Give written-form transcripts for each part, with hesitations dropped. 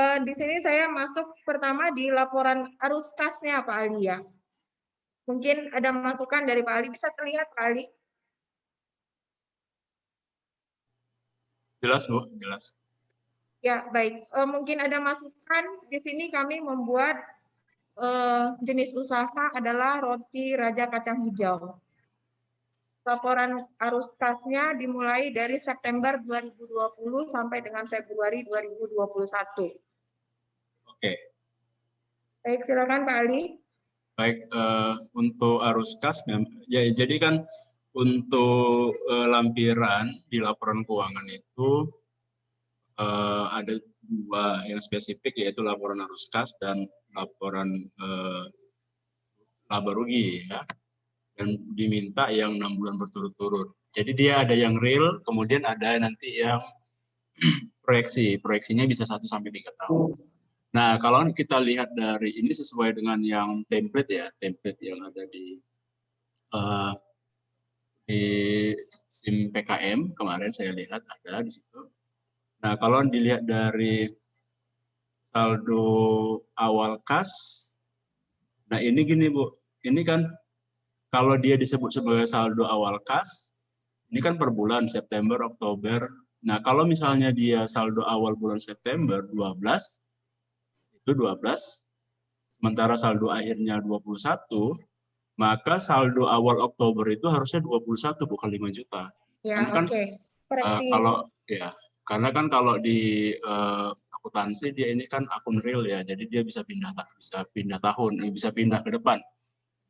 Di sini saya masuk pertama di laporan arus kasnya Pak Ali ya. Mungkin ada masukan dari Pak Ali, bisa terlihat Pak Ali? Jelas Bu, jelas. Ya baik, mungkin ada masukan. Di sini kami membuat jenis usaha adalah roti Raja Kacang Hijau. Laporan arus kasnya dimulai dari September 2020 sampai dengan Februari 2021. Oke. Baik, silakan Pak Ali. Baik, untuk arus kas, ya jadi kan untuk lampiran di laporan keuangan itu ada dua yang spesifik, yaitu laporan arus kas dan laporan laba rugi ya, dan diminta yang 6 bulan berturut-turut. Jadi dia ada yang real, kemudian ada nanti yang proyeksi. Proyeksinya bisa 1 sampai 3 tahun. Nah, kalau kita lihat dari ini sesuai dengan yang template ya, template yang ada di SIM PKM kemarin saya lihat ada di situ. Nah, kalau dilihat dari saldo awal kas, nah ini gini Bu, ini kan kalau dia disebut sebagai saldo awal kas, ini kan per bulan September, Oktober. Nah, kalau misalnya dia saldo awal bulan September 12, itu 12, sementara saldo akhirnya 21, maka saldo awal Oktober itu harusnya 21 bukan 5 juta. Ya, Karena kan oke. Koreksi. kalau ya, karena kan kalau di akuntansi dia ini kan akun real ya, jadi dia bisa pindah tahun, bisa pindah ke depan.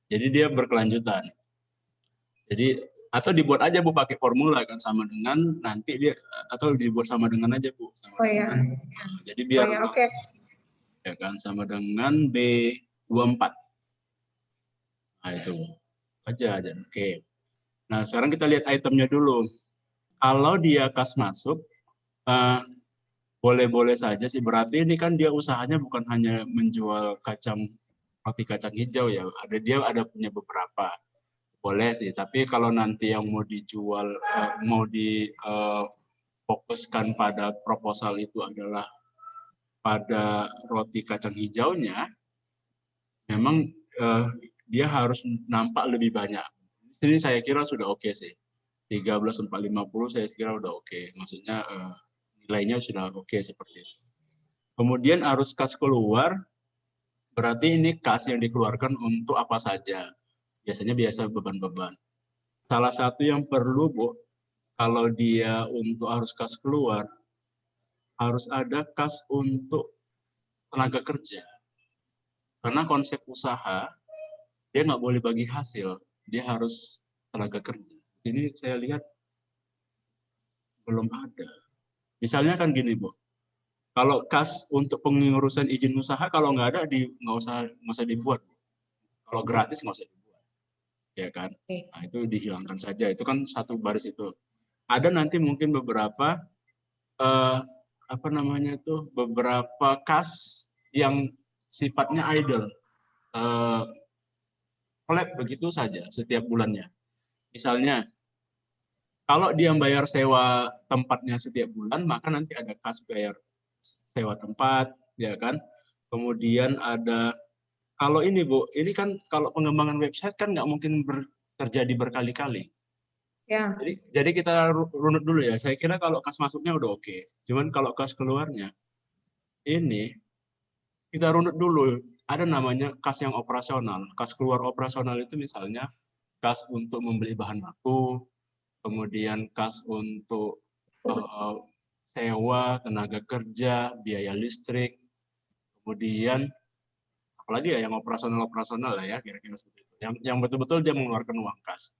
Jadi dia berkelanjutan. Jadi atau dibuat aja Bu pakai formula kan sama dengan nanti dia, atau dibuat sama dengan aja Bu, sama Oh ya. dengan jadi Oh biar ya, oke. ya kan sama dengan B24. Nah itu aja. Oke. Nah sekarang kita lihat itemnya dulu. Kalau dia kas masuk, boleh-boleh saja sih. Berarti ini kan dia usahanya bukan hanya menjual roti kacang hijau ya. Dia ada punya beberapa. Boleh sih. Tapi kalau nanti yang mau dijual, mau difokuskan pada proposal itu adalah pada roti kacang hijaunya, memang dia harus nampak lebih banyak. Ini saya kira sudah oke sih. 13.450 saya kira udah oke. Maksudnya nilainya sudah oke seperti itu. Kemudian arus kas keluar, berarti ini kas yang dikeluarkan untuk apa saja. Biasanya beban-beban. Salah satu yang perlu, Bu, kalau dia untuk arus kas keluar, harus ada kas untuk tenaga kerja. Karena konsep usaha, dia nggak boleh bagi hasil. Dia harus tenaga kerja. Ini saya lihat belum ada. Misalnya kan gini, Bu. Kalau kas untuk pengurusan izin usaha, kalau nggak ada, nggak usah dibuat. Kalau gratis nggak usah dibuat, ya kan? Nah itu dihilangkan saja. Itu kan satu baris itu. Ada nanti mungkin beberapa apa namanya itu, beberapa kas yang sifatnya idle, flat begitu saja setiap bulannya. Misalnya, kalau dia bayar sewa tempatnya setiap bulan, maka nanti ada kas bayar sewa tempat, ya kan? Kemudian ada, kalau ini Bu, ini kan kalau pengembangan website kan nggak mungkin terjadi berkali-kali. Ya. Jadi kita runut dulu ya. Saya kira kalau kas masuknya udah oke. Cuman kalau kas keluarnya, ini kita runut dulu. Ada namanya kas yang operasional. Kas keluar operasional itu misalnya kas untuk membeli bahan baku, kemudian kas untuk sewa, tenaga kerja, biaya listrik, kemudian apalagi ya yang operasional lah ya, kira-kira seperti itu. Yang betul-betul dia mengeluarkan uang kas.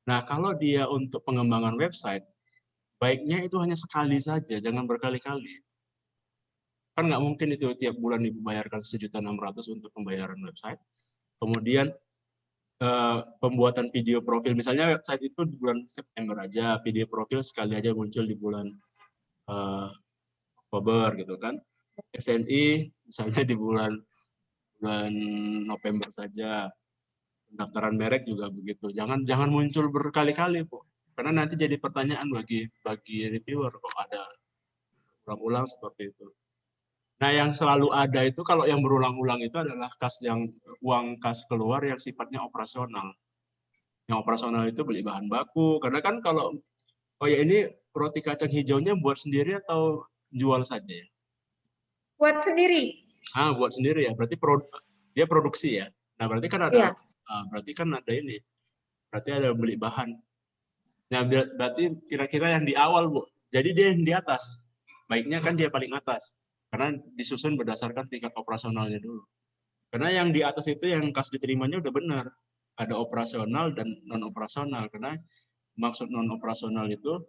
Nah, kalau dia untuk pengembangan website, baiknya itu hanya sekali saja, jangan berkali-kali. Kan nggak mungkin itu tiap bulan dibayarkan 1.600.000 untuk pembayaran website. Kemudian pembuatan video profil, misalnya website itu di bulan September aja, video profil sekali aja muncul di bulan Oktober gitu kan. SNI misalnya di bulan November saja. Pendaftaran merek juga begitu. Jangan muncul berkali-kali, Bu. Karena nanti jadi pertanyaan bagi reviewer kok ada ulang-ulang seperti itu. Nah, yang selalu ada itu kalau yang berulang-ulang itu adalah kas yang uang kas keluar yang sifatnya operasional. Yang operasional itu beli bahan baku. Karena kan kalau oh ya ini roti kacang hijaunya buat sendiri atau jual saja ya? Buat sendiri. Buat sendiri ya. Berarti dia produksi ya. Nah, berarti kan ada Iya. ini. Berarti ada beli bahan. Nah, berarti kira-kira yang di awal, Bu. Jadi dia yang di atas. Baiknya kan dia paling atas. Karena disusun berdasarkan tingkat operasionalnya dulu. Karena yang di atas itu yang kas diterimanya udah benar. Ada operasional dan non operasional. Karena maksud non operasional itu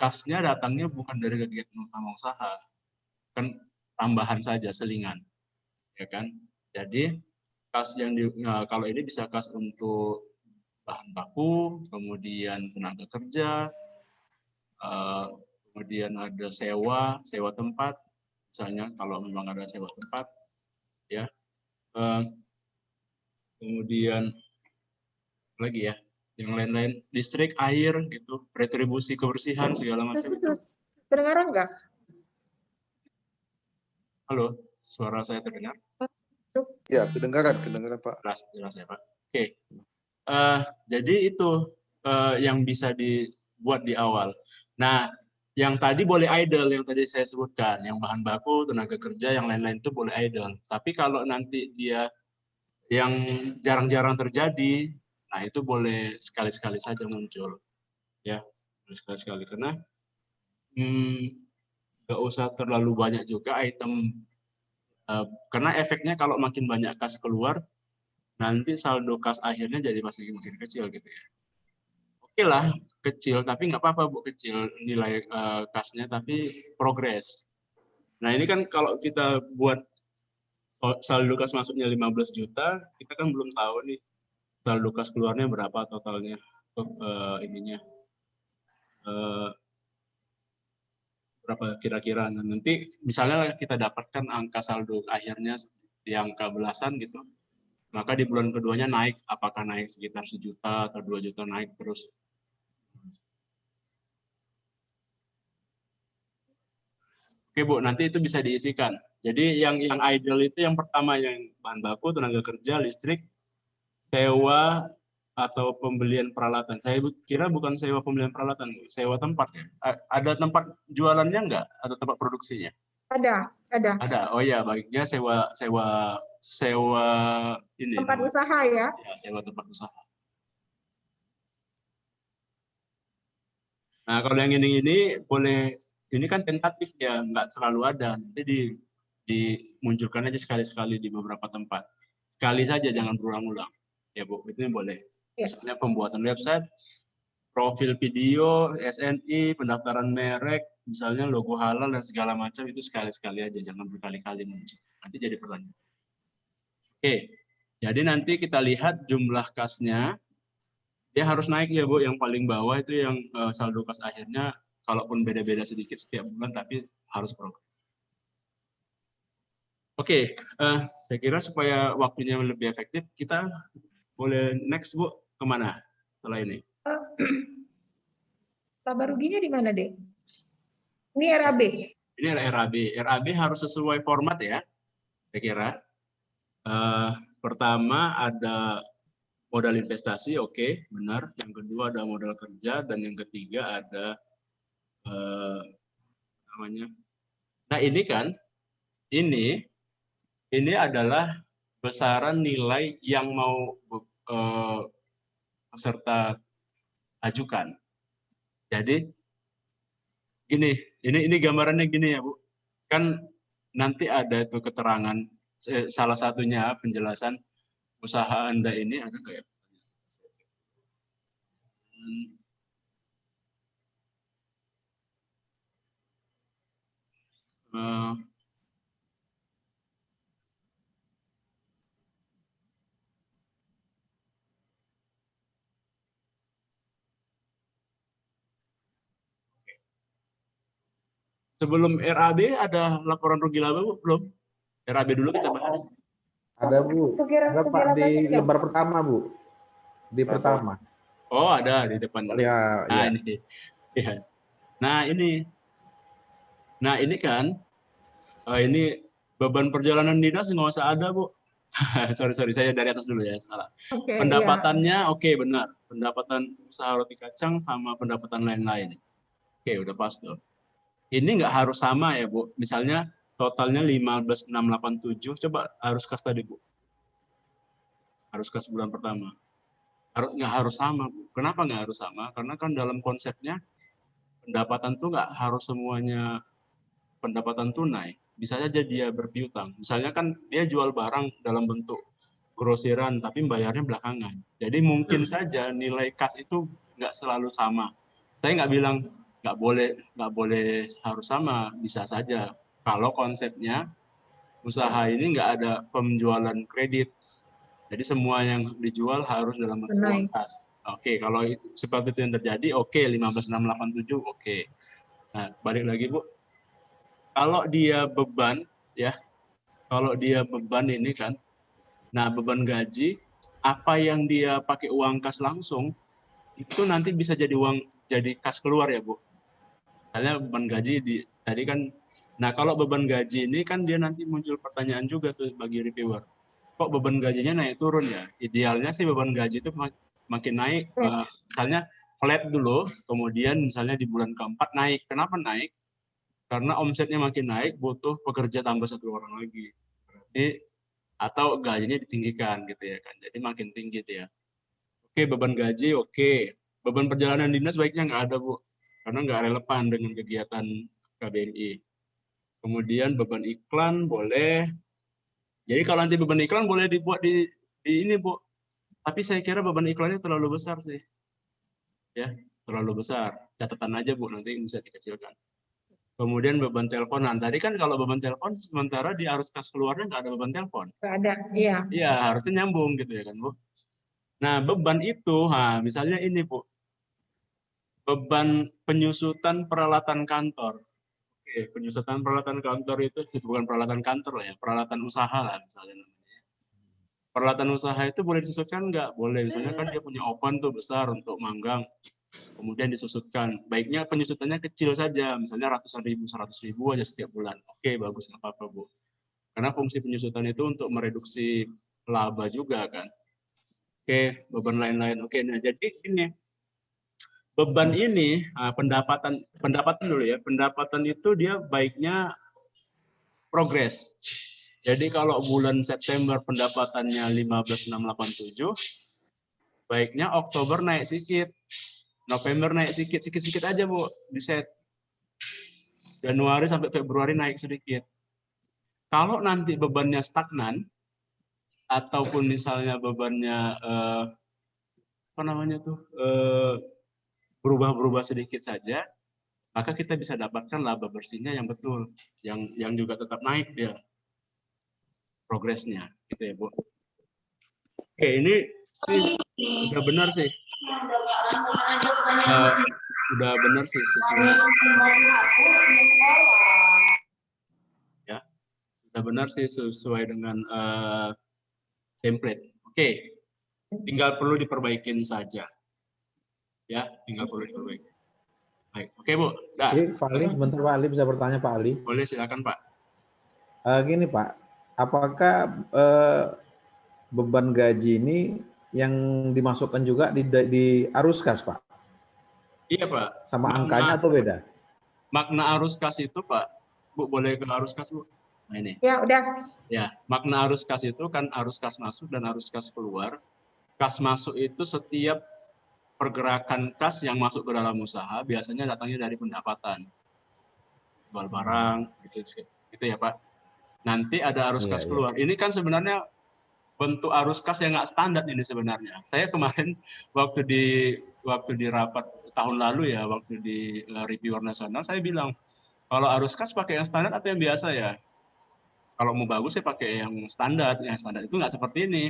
kasnya datangnya bukan dari kegiatan utama usaha, kan tambahan saja, selingan, ya kan. Jadi kas yang kalau ini bisa kas untuk bahan baku, kemudian tenaga kerja, kemudian ada sewa tempat, misalnya kalau memang ada sewa tempat, ya. Kemudian lagi ya, yang lain-lain, listrik, air, gitu, retribusi kebersihan segala macam itu. Kedengaran nggak? Halo, suara saya terdengar? Ya, kedengaran Pak. Jelas ya Pak. Oke. Jadi itu yang bisa dibuat di awal. Nah, yang tadi boleh idle, yang tadi saya sebutkan, yang bahan baku, tenaga kerja, yang lain-lain itu boleh idle. Tapi kalau nanti dia yang jarang-jarang terjadi, nah itu boleh sekali-sekali saja muncul, ya, sekali-sekali. Karena nggak usah terlalu banyak juga item, karena efeknya kalau makin banyak kas keluar, nanti saldo kas akhirnya jadi pasti makin kecil gitu ya. Oke lah, kecil, tapi nggak apa-apa Bu, kecil nilai kasnya, tapi progres. Nah ini kan kalau kita buat saldo kas masuknya 15 juta, kita kan belum tahu nih saldo kas keluarnya berapa totalnya, berapa kira-kira. Nah, nanti misalnya kita dapatkan angka saldo akhirnya di angka belasan gitu, maka di bulan keduanya naik, apakah naik sekitar 1 juta atau 2 juta, naik terus. Oke Bu, nanti itu bisa diisikan. Jadi yang idle itu yang pertama, yang bahan baku, tenaga kerja, listrik, sewa atau pembelian peralatan. Saya kira bukan sewa pembelian peralatan, Bu. Sewa tempat ya. Ada tempat jualannya nggak? Atau tempat produksinya? Ada. Ada. Oh ya, baiknya sewa ini. Tempat usaha ya. Ya, sewa tempat usaha. Nah, kalau yang ini boleh, ini kan tentatif ya, nggak selalu ada. Nanti dimunculkan aja sekali-sekali di beberapa tempat. Sekali saja, jangan berulang-ulang. Ya Bu, itu boleh. Ya. Misalnya pembuatan website, profil video, SNI, pendaftaran merek, misalnya logo halal dan segala macam, itu sekali-sekali aja, jangan berkali-kali muncul. Nanti jadi pertanyaan. Oke, jadi nanti kita lihat jumlah kasnya. Dia harus naik ya Bu, yang paling bawah itu yang saldo kas akhirnya, kalaupun beda-beda sedikit setiap bulan, tapi harus progres. Oke, saya kira supaya waktunya lebih efektif, kita boleh next Bu, kemana setelah ini? Laba ruginya di mana, Dek? Ini RAB. Ini RAB. RAB harus sesuai format ya, saya kira. Pertama ada modal investasi, oke, benar. Yang kedua ada modal kerja, dan yang ketiga ada namanya. Nah ini kan, ini adalah besaran nilai yang mau peserta ajukan. Jadi ini gambarannya gini ya Bu. Kan nanti ada itu keterangan, salah satunya penjelasan usaha Anda ini, ada nggak ya? Sebelum RAB ada laporan rugi laba Bu? Belum? RAB dulu kita bahas. Ada Bu, ada Pak di lembar pertama Bu, di pertama. Oh ada di depan. Ya, nah, ya. Ini. Nah ini kan Ini beban perjalanan dinas nggak usah ada, Bu. sorry, saya dari atas dulu ya, salah. Oke, Pendapatannya oke, benar. Pendapatan usaha roti kacang sama pendapatan lain-lain. Oke, udah pas tuh. Ini nggak harus sama ya, Bu. Misalnya totalnya 15.687, coba harus kas tadi, Bu. Harus kas bulan pertama. Nggak harus sama, Bu. Kenapa nggak harus sama? Karena kan dalam konsepnya pendapatan tuh nggak harus semuanya pendapatan tunai. Bisa saja dia berpiutang. Misalnya kan dia jual barang dalam bentuk grosiran, tapi bayarnya belakangan. Jadi mungkin saja nilai kas itu nggak selalu sama. Saya nggak bilang nggak boleh harus sama, bisa saja. Kalau konsepnya usaha ini nggak ada penjualan kredit. Jadi semua yang dijual harus dalam bentuk uang kas. Oke, kalau seperti itu yang terjadi, oke, 15.687, oke. Nah, balik lagi, Bu. Kalau dia beban, ya, kalau dia beban ini kan, nah beban gaji, apa yang dia pakai uang kas langsung, itu nanti bisa jadi kas keluar ya, Bu. Misalnya beban gaji tadi kan, nah kalau beban gaji ini kan dia nanti muncul pertanyaan juga tuh bagi reviewer. Kok beban gajinya naik turun ya? Idealnya sih beban gaji itu makin naik, misalnya flat dulu, kemudian misalnya di bulan keempat naik. Kenapa naik? Karena omsetnya makin naik, butuh pekerja tambah 1 orang lagi. Berarti atau gajinya ditinggikan gitu ya kan. Jadi makin tinggi dia. Oke, beban gaji oke. Beban perjalanan dinas baiknya nggak ada, Bu. Karena nggak relevan dengan kegiatan KBMI. Kemudian beban iklan boleh. Jadi kalau nanti beban iklan boleh dibuat di ini, Bu. Tapi saya kira beban iklannya terlalu besar sih. Ya, terlalu besar. Catatan aja, Bu, nanti bisa dikecilkan. Kemudian beban teleponan. Tadi kan kalau beban telepon, sementara di arus kas keluarnya nggak ada beban telepon. nggak ada, iya. Iya, harusnya nyambung gitu ya kan, Bu. Nah, beban itu, misalnya ini, Bu. Beban penyusutan peralatan kantor. Oke, penyusutan peralatan kantor itu bukan peralatan kantor lah ya, peralatan usaha lah misalnya namanya. Peralatan usaha itu boleh disusutkan nggak? Boleh. Misalnya kan dia punya oven tuh besar untuk manggang. Kemudian disusutkan. Baiknya penyusutannya kecil saja, misalnya ratusan ribu, 100.000 aja setiap bulan. Oke, bagus, nggak apa-apa, Bu. Karena fungsi penyusutan itu untuk mereduksi laba juga kan. Oke, beban lain-lain. Oke, nah jadi ini beban ini pendapatan dulu ya. Pendapatan itu dia baiknya progres. Jadi kalau bulan September pendapatannya 15.687, baiknya Oktober naik sedikit. November naik sedikit aja, Bu, di set. Januari sampai Februari naik sedikit. Kalau nanti bebannya stagnan, ataupun misalnya bebannya berubah-berubah sedikit saja, maka kita bisa dapatkan laba bersihnya yang betul, yang juga tetap naik dia progresnya, gitu ya, Bu. Oke, ini sih udah benar sih. Udah benar sih sesuai. Ya, sudah benar sih sesuai dengan template. Oke, tinggal perlu diperbaikin saja. Ya, tinggal perlu diperbaiki. Baik, oke, Bu. Dah. Pak Ali, sebentar Pak Ali, bisa bertanya Pak Ali? Boleh, silakan Pak. Gini Pak, apakah beban gaji ini yang dimasukkan juga di arus kas, Pak? Iya, Pak. Sama angkanya atau beda? Makna arus kas itu, Pak. Bu, boleh ke arus kas, Bu? Nah, ini. Ya, udah. Ya, makna arus kas itu kan arus kas masuk dan arus kas keluar. Kas masuk itu setiap pergerakan kas yang masuk ke dalam usaha biasanya datangnya dari pendapatan. Jual barang, gitu ya, Pak. Nanti ada arus kas keluar. Ini kan sebenarnya bentuk arus kas yang nggak standar ini sebenarnya. Saya kemarin waktu di rapat tahun lalu ya, waktu di reviewer nasional, saya bilang kalau arus kas pakai yang standar atau yang biasa ya. Kalau mau bagus saya pakai yang standar. Yang standar itu nggak seperti ini.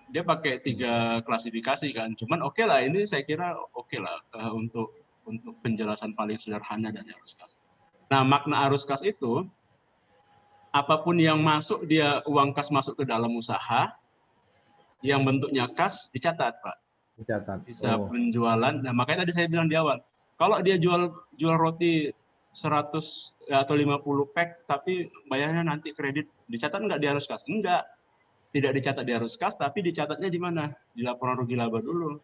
Dia pakai 3 klasifikasi kan. Cuman oke lah, ini saya kira oke lah untuk penjelasan paling sederhana dari arus kas. Nah, makna arus kas itu apapun yang masuk, dia uang kas masuk ke dalam usaha, yang bentuknya kas dicatat, Pak. Dicatat. Bisa penjualan. Nah, makanya tadi saya bilang di awal, kalau dia jual roti 100 atau 50 pack, tapi bayarnya nanti kredit, dicatat nggak di arus kas? Enggak, tidak dicatat di arus kas, tapi dicatatnya di mana? Di laporan rugi laba dulu.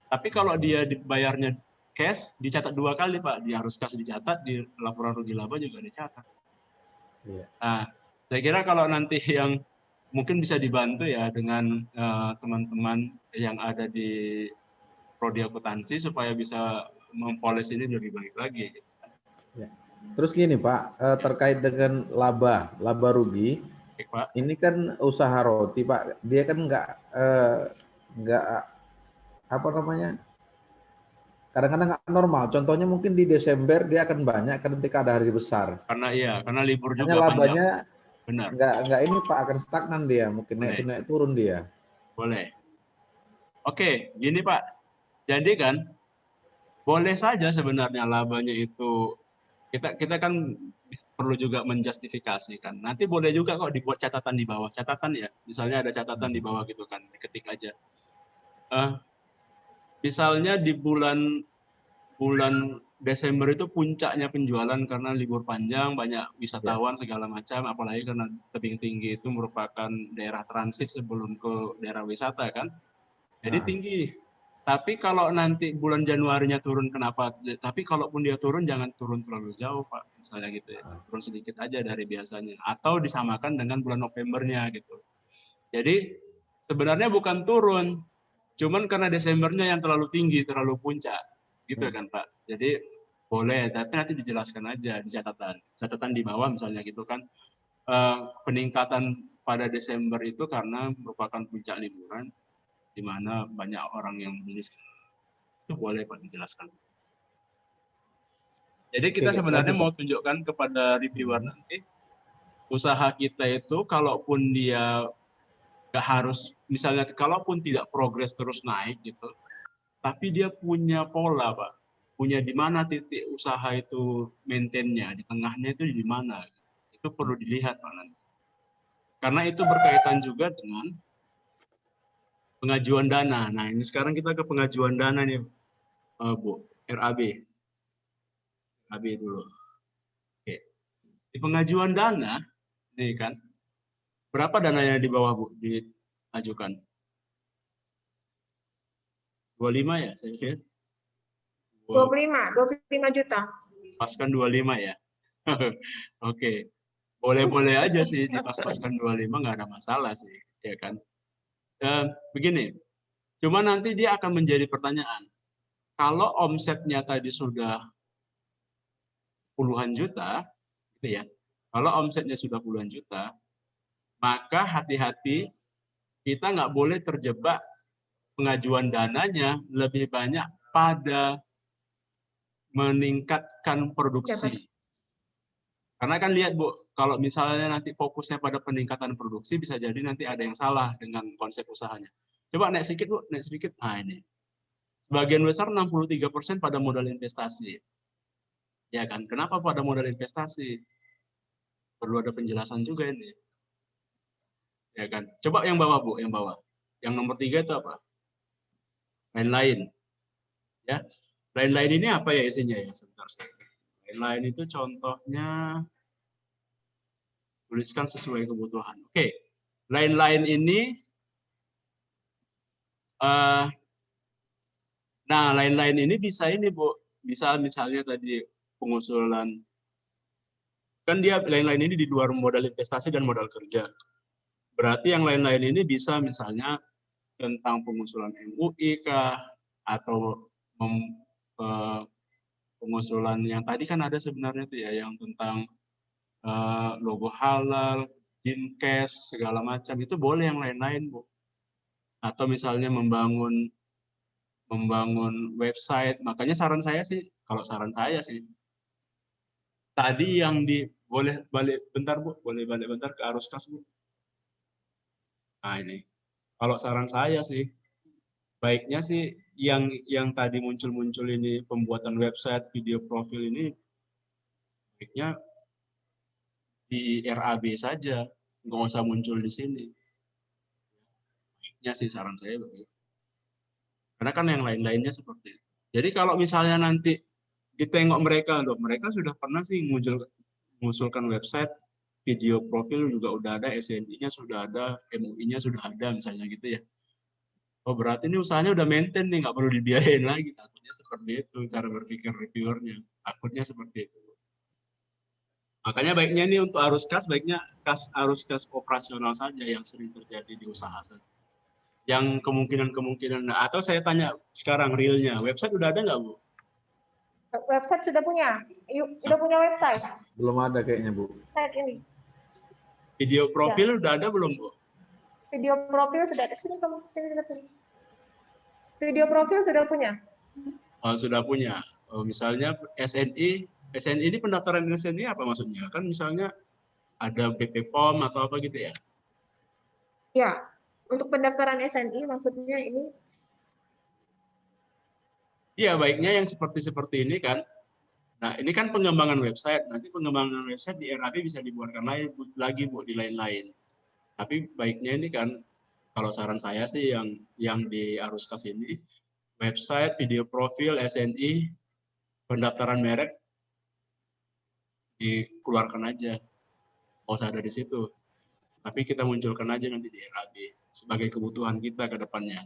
Tapi kalau dia dibayarnya cash, dicatat 2 kali Pak, di arus kas dicatat, di laporan rugi laba juga dicatat. Nah, saya kira kalau nanti yang mungkin bisa dibantu ya dengan teman-teman yang ada di prodi akuntansi supaya bisa mempoles ini lebih baik lagi. Ya. Terus gini Pak, terkait dengan laba rugi, Baik, Pak. ini kan usaha roti Pak, dia kan nggak apa namanya, kadang-kadang nggak normal. Contohnya mungkin di Desember dia akan banyak ketika ada hari besar. Karena libur Hanya juga labanya panjang. Benar. nggak ini Pak, akan stagnan dia, mungkin naik turun dia. Boleh. Oke, gini Pak. Jadi kan boleh saja sebenarnya labanya itu kita kan perlu juga menjustifikasikan. Nanti boleh juga kok dibuat catatan di bawah. Catatan ya, misalnya ada catatan di bawah gitu kan, diketik aja. Misalnya di bulan Desember itu puncaknya penjualan karena libur panjang, banyak wisatawan segala macam, apalagi karena tebing tinggi itu merupakan daerah transit sebelum ke daerah wisata kan. Jadi tinggi. Tapi kalau nanti bulan Januarinya turun, kenapa? Tapi kalaupun dia turun, jangan turun terlalu jauh, Pak. Misalnya gitu ya. Turun sedikit aja dari biasanya. Atau disamakan dengan bulan Novembernya gitu. Jadi sebenarnya bukan turun, cuman karena Desembernya yang terlalu tinggi, terlalu puncak. Gitu kan, Pak. Jadi boleh, tapi nanti dijelaskan aja di catatan di bawah misalnya gitu kan. Peningkatan pada Desember itu karena merupakan puncak liburan, di mana banyak orang yang beli. Itu boleh Pak dijelaskan. Jadi kita sebenarnya mau tunjukkan kepada reviewer nanti, usaha kita itu kalaupun dia nggak harus, misalnya kalaupun tidak progres terus naik gitu, tapi dia punya pola Pak, punya di mana titik usaha itu maintain-nya, di tengahnya itu di mana, itu perlu dilihat Pak nanti. Karena itu berkaitan juga dengan pengajuan dana. Nah ini sekarang kita ke pengajuan dana nih Bu, RAB dulu. Oke. Di pengajuan dana, nih kan, berapa dananya di bawah Bu diajukan? 25 ya, saya kira. 25 juta. Paskan 25 ya. Oke. Boleh-boleh aja sih dipas-paskan 25, nggak ada masalah sih, ya kan. Begini, cuma nanti dia akan menjadi pertanyaan. Kalau omsetnya tadi sudah puluhan juta, gitu ya. Kalau omsetnya sudah puluhan juta, maka hati-hati kita nggak boleh terjebak pengajuan dananya lebih banyak pada meningkatkan produksi. Karena kan lihat Bu, kalau misalnya nanti fokusnya pada peningkatan produksi, bisa jadi nanti ada yang salah dengan konsep usahanya. Coba naik sedikit Bu, naik sedikit. Nah ini. Sebagian besar 63% pada modal investasi. Ya kan, kenapa pada modal investasi? Perlu ada penjelasan juga ini. Ya kan. Coba yang bawah Bu, yang bawah. Yang nomor 3 itu apa? Lain-lain. Ya. Lain-lain ini apa ya isinya ya? Sebentar saja. Lain-lain itu contohnya tuliskan sesuai kebutuhan. Oke. Lain-lain ini nah, lain-lain ini bisa ini Bu. Bisa misalnya tadi pengusulan, kan dia lain-lain ini di luar modal investasi dan modal kerja. Berarti yang lain-lain ini bisa misalnya tentang pengusulan MUI kah, atau pengusulan yang tadi kan ada sebenarnya tuh ya, yang tentang logo halal, Dinkes, segala macam, itu boleh yang lain-lain Bu. Atau misalnya membangun website, makanya saran saya sih, kalau saran saya sih, tadi yang boleh balik bentar Bu, boleh balik bentar ke arus kas Bu. Nah ini, kalau saran saya sih, baiknya sih yang tadi muncul ini, pembuatan website, video profil ini, baiknya di RAB saja, nggak usah muncul di sini. Baiknya sih saran saya begitu. Karena kan yang lain-lainnya seperti itu. Jadi kalau misalnya nanti ditengok mereka loh, mereka sudah pernah sih mengusulkan website, video profil juga udah ada, SNI-nya sudah ada, MUI-nya sudah ada misalnya gitu ya. Oh berarti ini usahanya udah maintain nih, nggak perlu dibiayain lagi. Takutnya seperti itu cara berpikir reviewernya. Takutnya seperti itu. Makanya baiknya ini untuk arus kas, baiknya arus kas operasional saja yang sering terjadi di usaha saja. Yang kemungkinan, atau saya tanya sekarang realnya, website udah ada nggak Bu? Website sudah punya? Udah punya website? Belum ada kayaknya, Bu. Saat ini. Video profil udah ada belum Bu? Video profil sudah ada. Sini kamu, sini. Video profil sudah punya? Oh, sudah punya. Oh, misalnya SNI ini pendaftaran SNI apa maksudnya? Kan misalnya ada BP POM atau apa gitu ya? Ya, untuk pendaftaran SNI maksudnya ini? Iya, baiknya yang seperti ini kan. Nah, ini kan pengembangan website. Nanti pengembangan website di RAB bisa dibuatkan lagi Bu, di lain-lain. Tapi baiknya ini kan, kalau saran saya sih yang di arus kas ini, website, video profil, SNI, pendaftaran merek, dikeluarkan aja. Nggak usah ada di situ. Tapi kita munculkan aja nanti di RAB sebagai kebutuhan kita ke depannya.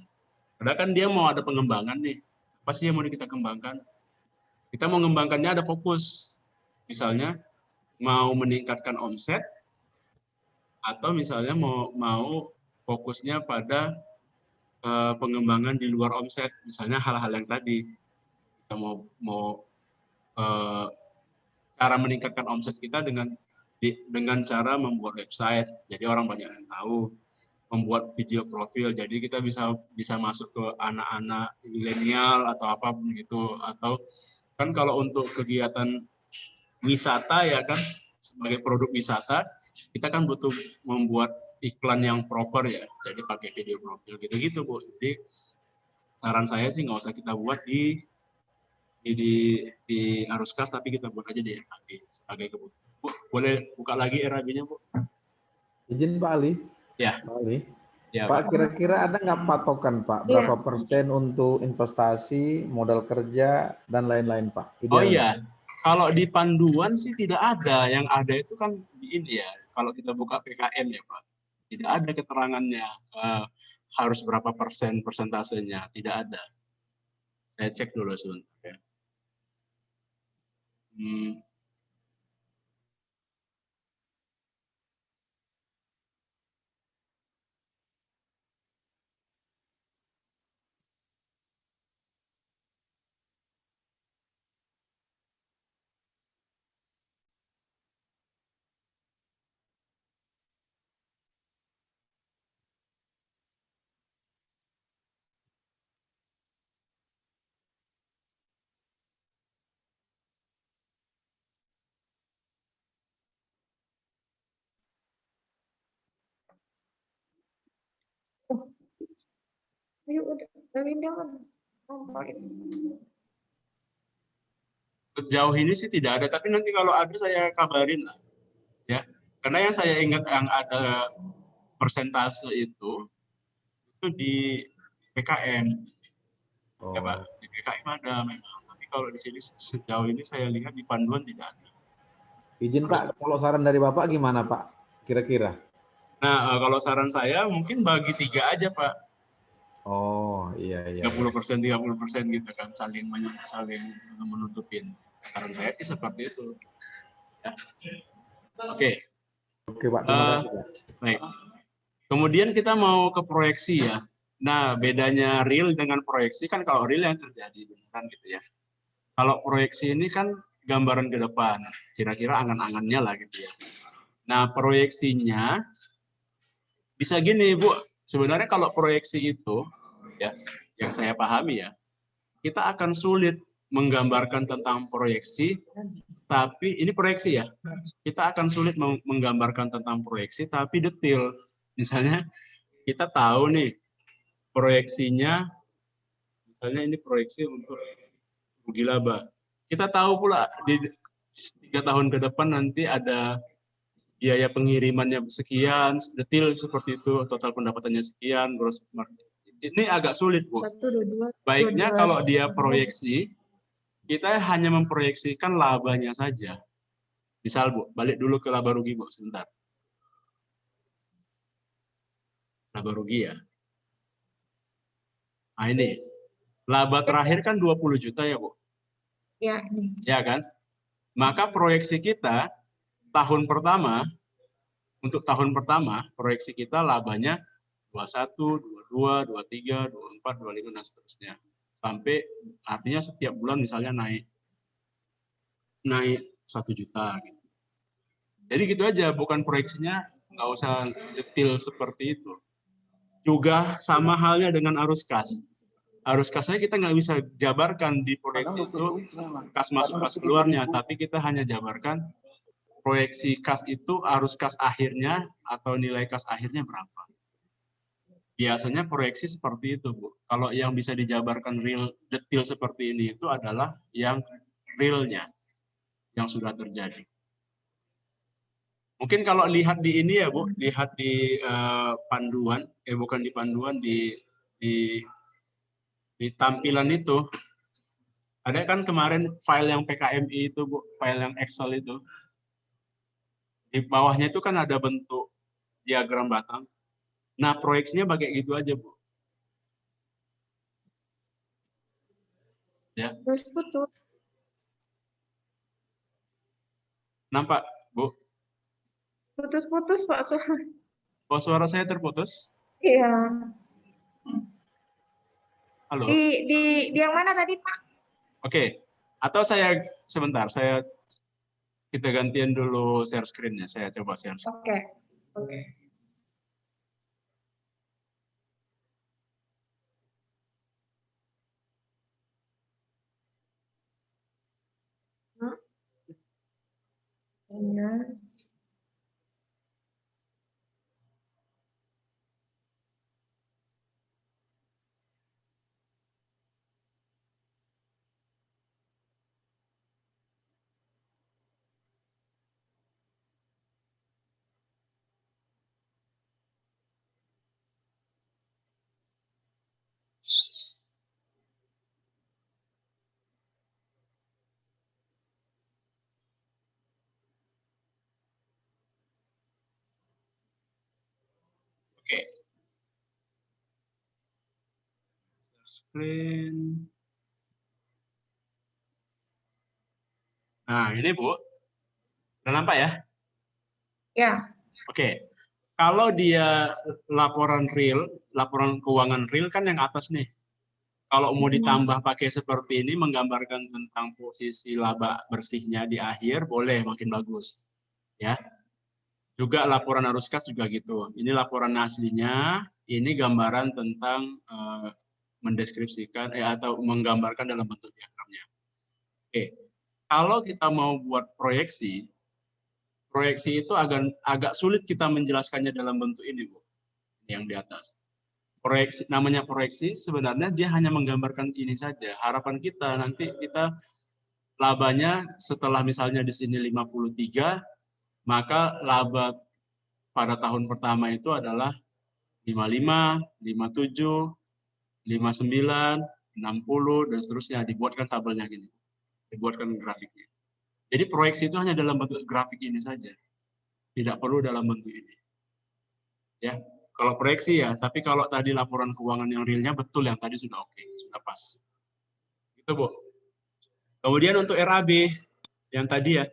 Karena kan dia mau ada pengembangan nih. Apa sih yang mau kita kembangkan? Kita mau mengembangkannya ada fokus. Misalnya mau meningkatkan omset, atau misalnya mau fokusnya pada pengembangan di luar omset. Misalnya hal-hal yang tadi. Kita mau cara meningkatkan omset kita dengan cara membuat website, jadi orang banyak yang tahu, membuat video profil, jadi kita bisa masuk ke anak-anak milenial atau apapun gitu. Atau kan kalau untuk kegiatan wisata ya kan, sebagai produk wisata kita kan butuh membuat iklan yang proper ya, jadi pakai video profil gitu-gitu Bu. Jadi saran saya sih nggak usah kita buat di arus kas, tapi kita buat aja di RAB sebagai kebutuhan. Bu, boleh buka lagi RAB-nya Bu? Izin Pak Ali. Ya. Pak Ali. Ya, Pak, kira-kira ada nggak patokan Pak? Berapa persen untuk investasi, modal kerja, dan lain-lain Pak? Idealnya. Oh iya, kalau di panduan sih tidak ada. Yang ada itu kan di ini ya, kalau kita buka PKM ya Pak, tidak ada keterangannya harus berapa persen persentasenya, tidak ada. Saya cek dulu sebentar ya. Sejauh ini sih tidak ada, tapi nanti kalau ada saya kabarin lah, ya. Karena yang saya ingat yang ada persentase itu di PKM, ya Pak. Di PKM ada memang, tapi kalau di sini sejauh ini saya lihat di panduan tidak ada. Izin Pak, kalau saran dari Bapak gimana Pak? Kira-kira? Nah, kalau saran saya mungkin bagi 3 aja Pak. Oh iya. 30% gitu kan, saling menutupin. Saran saya sih seperti itu. Ya. Oke. Oke Pak, terima kasih Pak. Baik. Kemudian kita mau ke proyeksi ya. Nah, bedanya real dengan proyeksi kan, kalau real yang terjadi beneran gitu ya. Kalau proyeksi ini kan gambaran ke depan, kira-kira angan-angannya lah gitu ya. Nah, proyeksinya bisa gini Bu, sebenarnya kalau proyeksi itu ya, yang saya pahami ya, kita akan sulit menggambarkan tentang proyeksi, tapi ini proyeksi ya, kita akan sulit menggambarkan tentang proyeksi tapi detail. Misalnya kita tahu nih proyeksinya, misalnya ini proyeksi untuk rugi laba. Kita tahu pula di 3 tahun ke depan nanti ada biaya pengirimannya sekian, detail seperti itu, total pendapatannya sekian, gross margin. Ini agak sulit Bu. Baiknya kalau dia proyeksi, kita hanya memproyeksikan labanya saja. Misal Bu, balik dulu ke laba rugi Bu, sebentar. Laba rugi ya. Nah ini, laba terakhir kan 20 juta ya Bu. Ya, Ya kan? Maka proyeksi kita tahun pertama, untuk tahun pertama, proyeksi kita labanya 21, 22, 23, 24, 25, dan seterusnya. Sampai artinya setiap bulan misalnya naik 1 juta. Gitu. Jadi gitu aja, bukan proyeksinya nggak usah detail seperti itu. Juga sama halnya dengan arus kas. Arus kasnya kita nggak bisa jabarkan di proyeksi itu kas masuk kas keluarnya, tapi kita hanya jabarkan proyeksi kas itu arus kas akhirnya atau nilai kas akhirnya berapa. Biasanya proyeksi seperti itu, Bu. Kalau yang bisa dijabarkan real detail seperti ini itu adalah yang realnya, yang sudah terjadi. Mungkin kalau lihat di ini ya, Bu, lihat di panduan, bukan di panduan, di tampilan itu, ada kan kemarin file yang PKMI itu, Bu, file yang Excel itu. Di bawahnya itu kan ada bentuk diagram batang. Nah, proyeksinya pakai gitu aja, Bu. Ya. putus. Nampak, Bu? Putus-putus Pak Suha. Oh, suara saya terputus? Iya. Halo? Di yang mana tadi Pak? Oke. Atau saya, sebentar, kita gantian dulu share screen-nya. Saya coba share screen. Oke. Oke. Iya. Oke. Share screen. Nah, ini Bu. Sudah nampak ya? Ya. Oke. Kalau dia laporan real, laporan keuangan real kan yang atas nih. Kalau mau ditambah pakai seperti ini, menggambarkan tentang posisi laba bersihnya di akhir, boleh, makin bagus. Ya. Juga laporan arus kas juga gitu. Ini laporan aslinya, ini gambaran tentang mendeskripsikan atau menggambarkan dalam bentuk diagramnya. Oke. Kalau kita mau buat proyeksi itu agak sulit kita menjelaskannya dalam bentuk ini, Bu. Yang di atas. Proyeksi, namanya proyeksi sebenarnya dia hanya menggambarkan ini saja. Harapan kita nanti kita labanya setelah misalnya di sini 53, maka laba pada tahun pertama itu adalah 55, 57, 59, 60, dan seterusnya. Dibuatkan tabelnya gini. Dibuatkan grafiknya. Jadi proyeksi itu hanya dalam bentuk grafik ini saja. Tidak perlu dalam bentuk ini. Ya, kalau proyeksi ya, tapi kalau tadi laporan keuangan yang realnya betul, yang tadi sudah oke, sudah pas. Itu, Bu. Kemudian untuk RAB, yang tadi ya,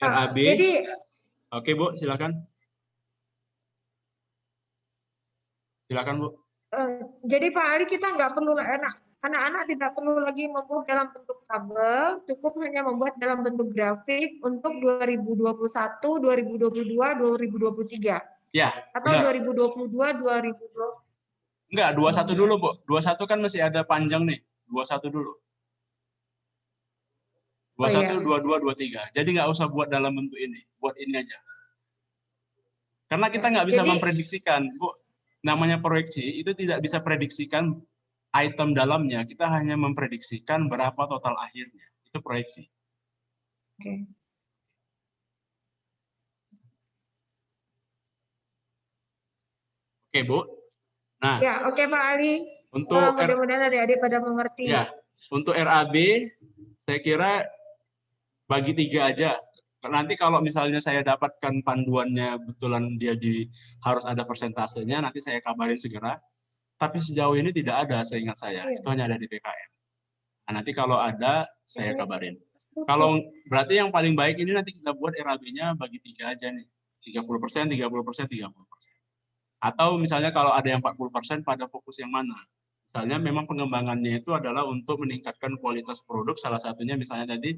RAB. Jadi, oke, Bu, silakan. Silakan, Bu. Jadi Pak Ali, kita nggak perlu, anak-anak tidak perlu lagi membuat dalam bentuk tabel, cukup hanya membuat dalam bentuk grafik untuk 2021, 2022, 2023. Ya, atau benar. 2022, 2020. Enggak, 21 dulu, Bu. 21 kan masih ada panjang nih. 21 dulu. 21, 22, 23. Jadi nggak usah buat dalam bentuk ini. Buat ini aja. Karena kita nggak bisa memprediksikan, Bu. Namanya proyeksi, itu tidak bisa prediksikan item dalamnya. Kita hanya memprediksikan berapa total akhirnya. Itu proyeksi. Oke. Oke, Bu. Nah, ya, oke Pak Ali. Untuk mudah-mudahan adik-adik pada mengerti. Ya, untuk RAB saya kira bagi 3 aja. Nanti kalau misalnya saya dapatkan panduannya betulan dia harus ada persentasenya, nanti saya kabarin segera. Tapi sejauh ini tidak ada, seingat saya. Iya. Itu hanya ada di PKM. Nah, nanti kalau ada, saya kabarin. Kalau berarti yang paling baik ini nanti kita buat RAB-nya bagi 3 aja nih. 30%, 30%, 30%. Atau misalnya kalau ada yang 40% pada fokus yang mana? Misalnya memang pengembangannya itu adalah untuk meningkatkan kualitas produk, salah satunya misalnya tadi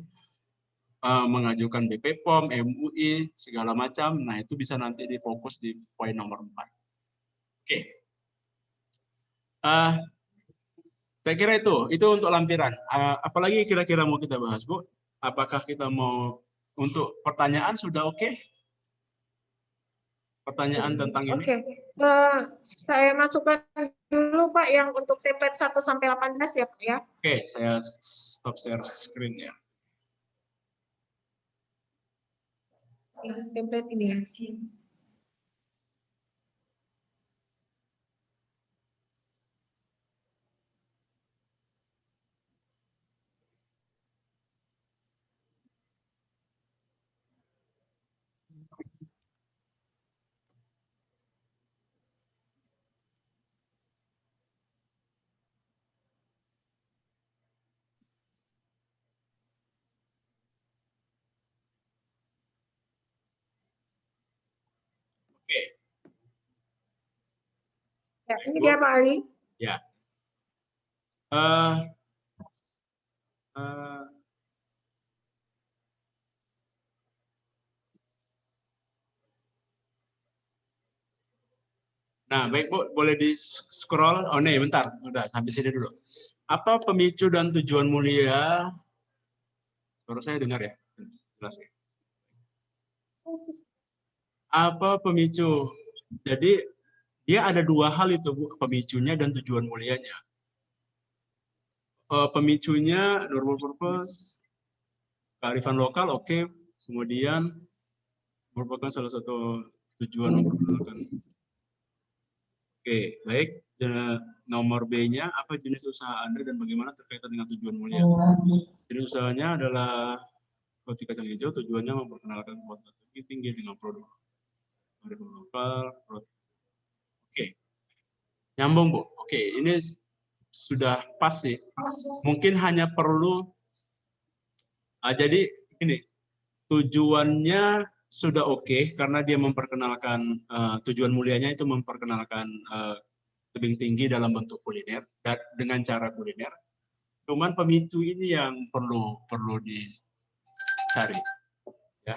mengajukan BP POM, MUI, segala macam. Nah, itu bisa nanti difokus di poin nomor 4. Oke. Saya kira itu untuk lampiran. Apalagi kira-kira mau kita bahas, Bu? Apakah kita mau untuk pertanyaan sudah oke? Pertanyaan tentang ini? Oke. Saya masukkan dulu Pak yang untuk template 1 sampai 18 ya Pak ya. Oke, saya stop share screen ya. Template ini ya. Oke. Ya, ini dia Pak Ali. Ya. Nah, baik Bu, boleh di-scroll. Oh, nih, bentar. Udah, sampai sini dulu. Apa pemicu dan tujuan mulia? Suara saya dengar ya? Jelas ya? Apa pemicu? Jadi, dia ada 2 hal itu, Bu, pemicunya dan tujuan mulianya. Pemicunya, normal purpose, kearifan lokal, oke. Kemudian, merupakan salah satu tujuan memperkenalkan. Oke, baik. Nomor B-nya, apa jenis usaha Anda dan bagaimana terkaitan dengan tujuan mulia? Jenis usahanya adalah roti kacang hijau, tujuannya memperkenalkan kualitas lebih tinggi dengan produk lokal, roti. Oke, nyambung Bu. Oke, ini sudah pas sih. Mungkin hanya perlu, jadi ini, tujuannya sudah oke, karena dia memperkenalkan, tujuan mulianya itu memperkenalkan tebing tinggi dalam bentuk kuliner dan dengan cara kuliner. Cuman pemicu ini yang perlu dicari, ya.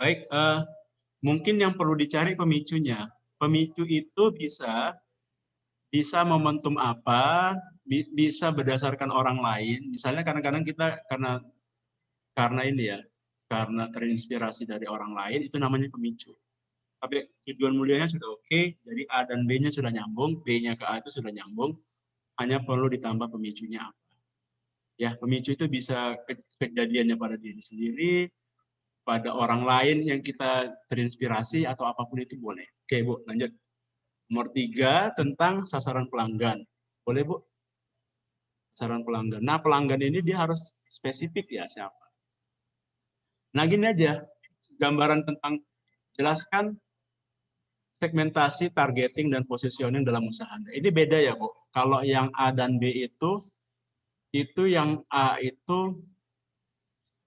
Baik, mungkin yang perlu dicari pemicunya. Pemicu itu bisa momentum apa, bisa berdasarkan orang lain. Misalnya kadang-kadang kita karena ini ya, karena terinspirasi dari orang lain, itu namanya pemicu. Tapi tujuan mulianya sudah oke, jadi A dan B-nya sudah nyambung, B-nya ke A itu sudah nyambung, hanya perlu ditambah pemicunya apa. Ya, pemicu itu bisa kejadiannya pada diri sendiri, pada orang lain yang kita terinspirasi, atau apapun itu boleh. Oke Bu, lanjut. Nomor 3 tentang sasaran pelanggan. Boleh Bu? Sasaran pelanggan. Nah, pelanggan ini dia harus spesifik ya siapa. Nah, gini aja, gambaran tentang jelaskan segmentasi, targeting, dan positioning dalam usaha Anda. Ini beda ya Bu. Kalau yang A dan B itu yang A itu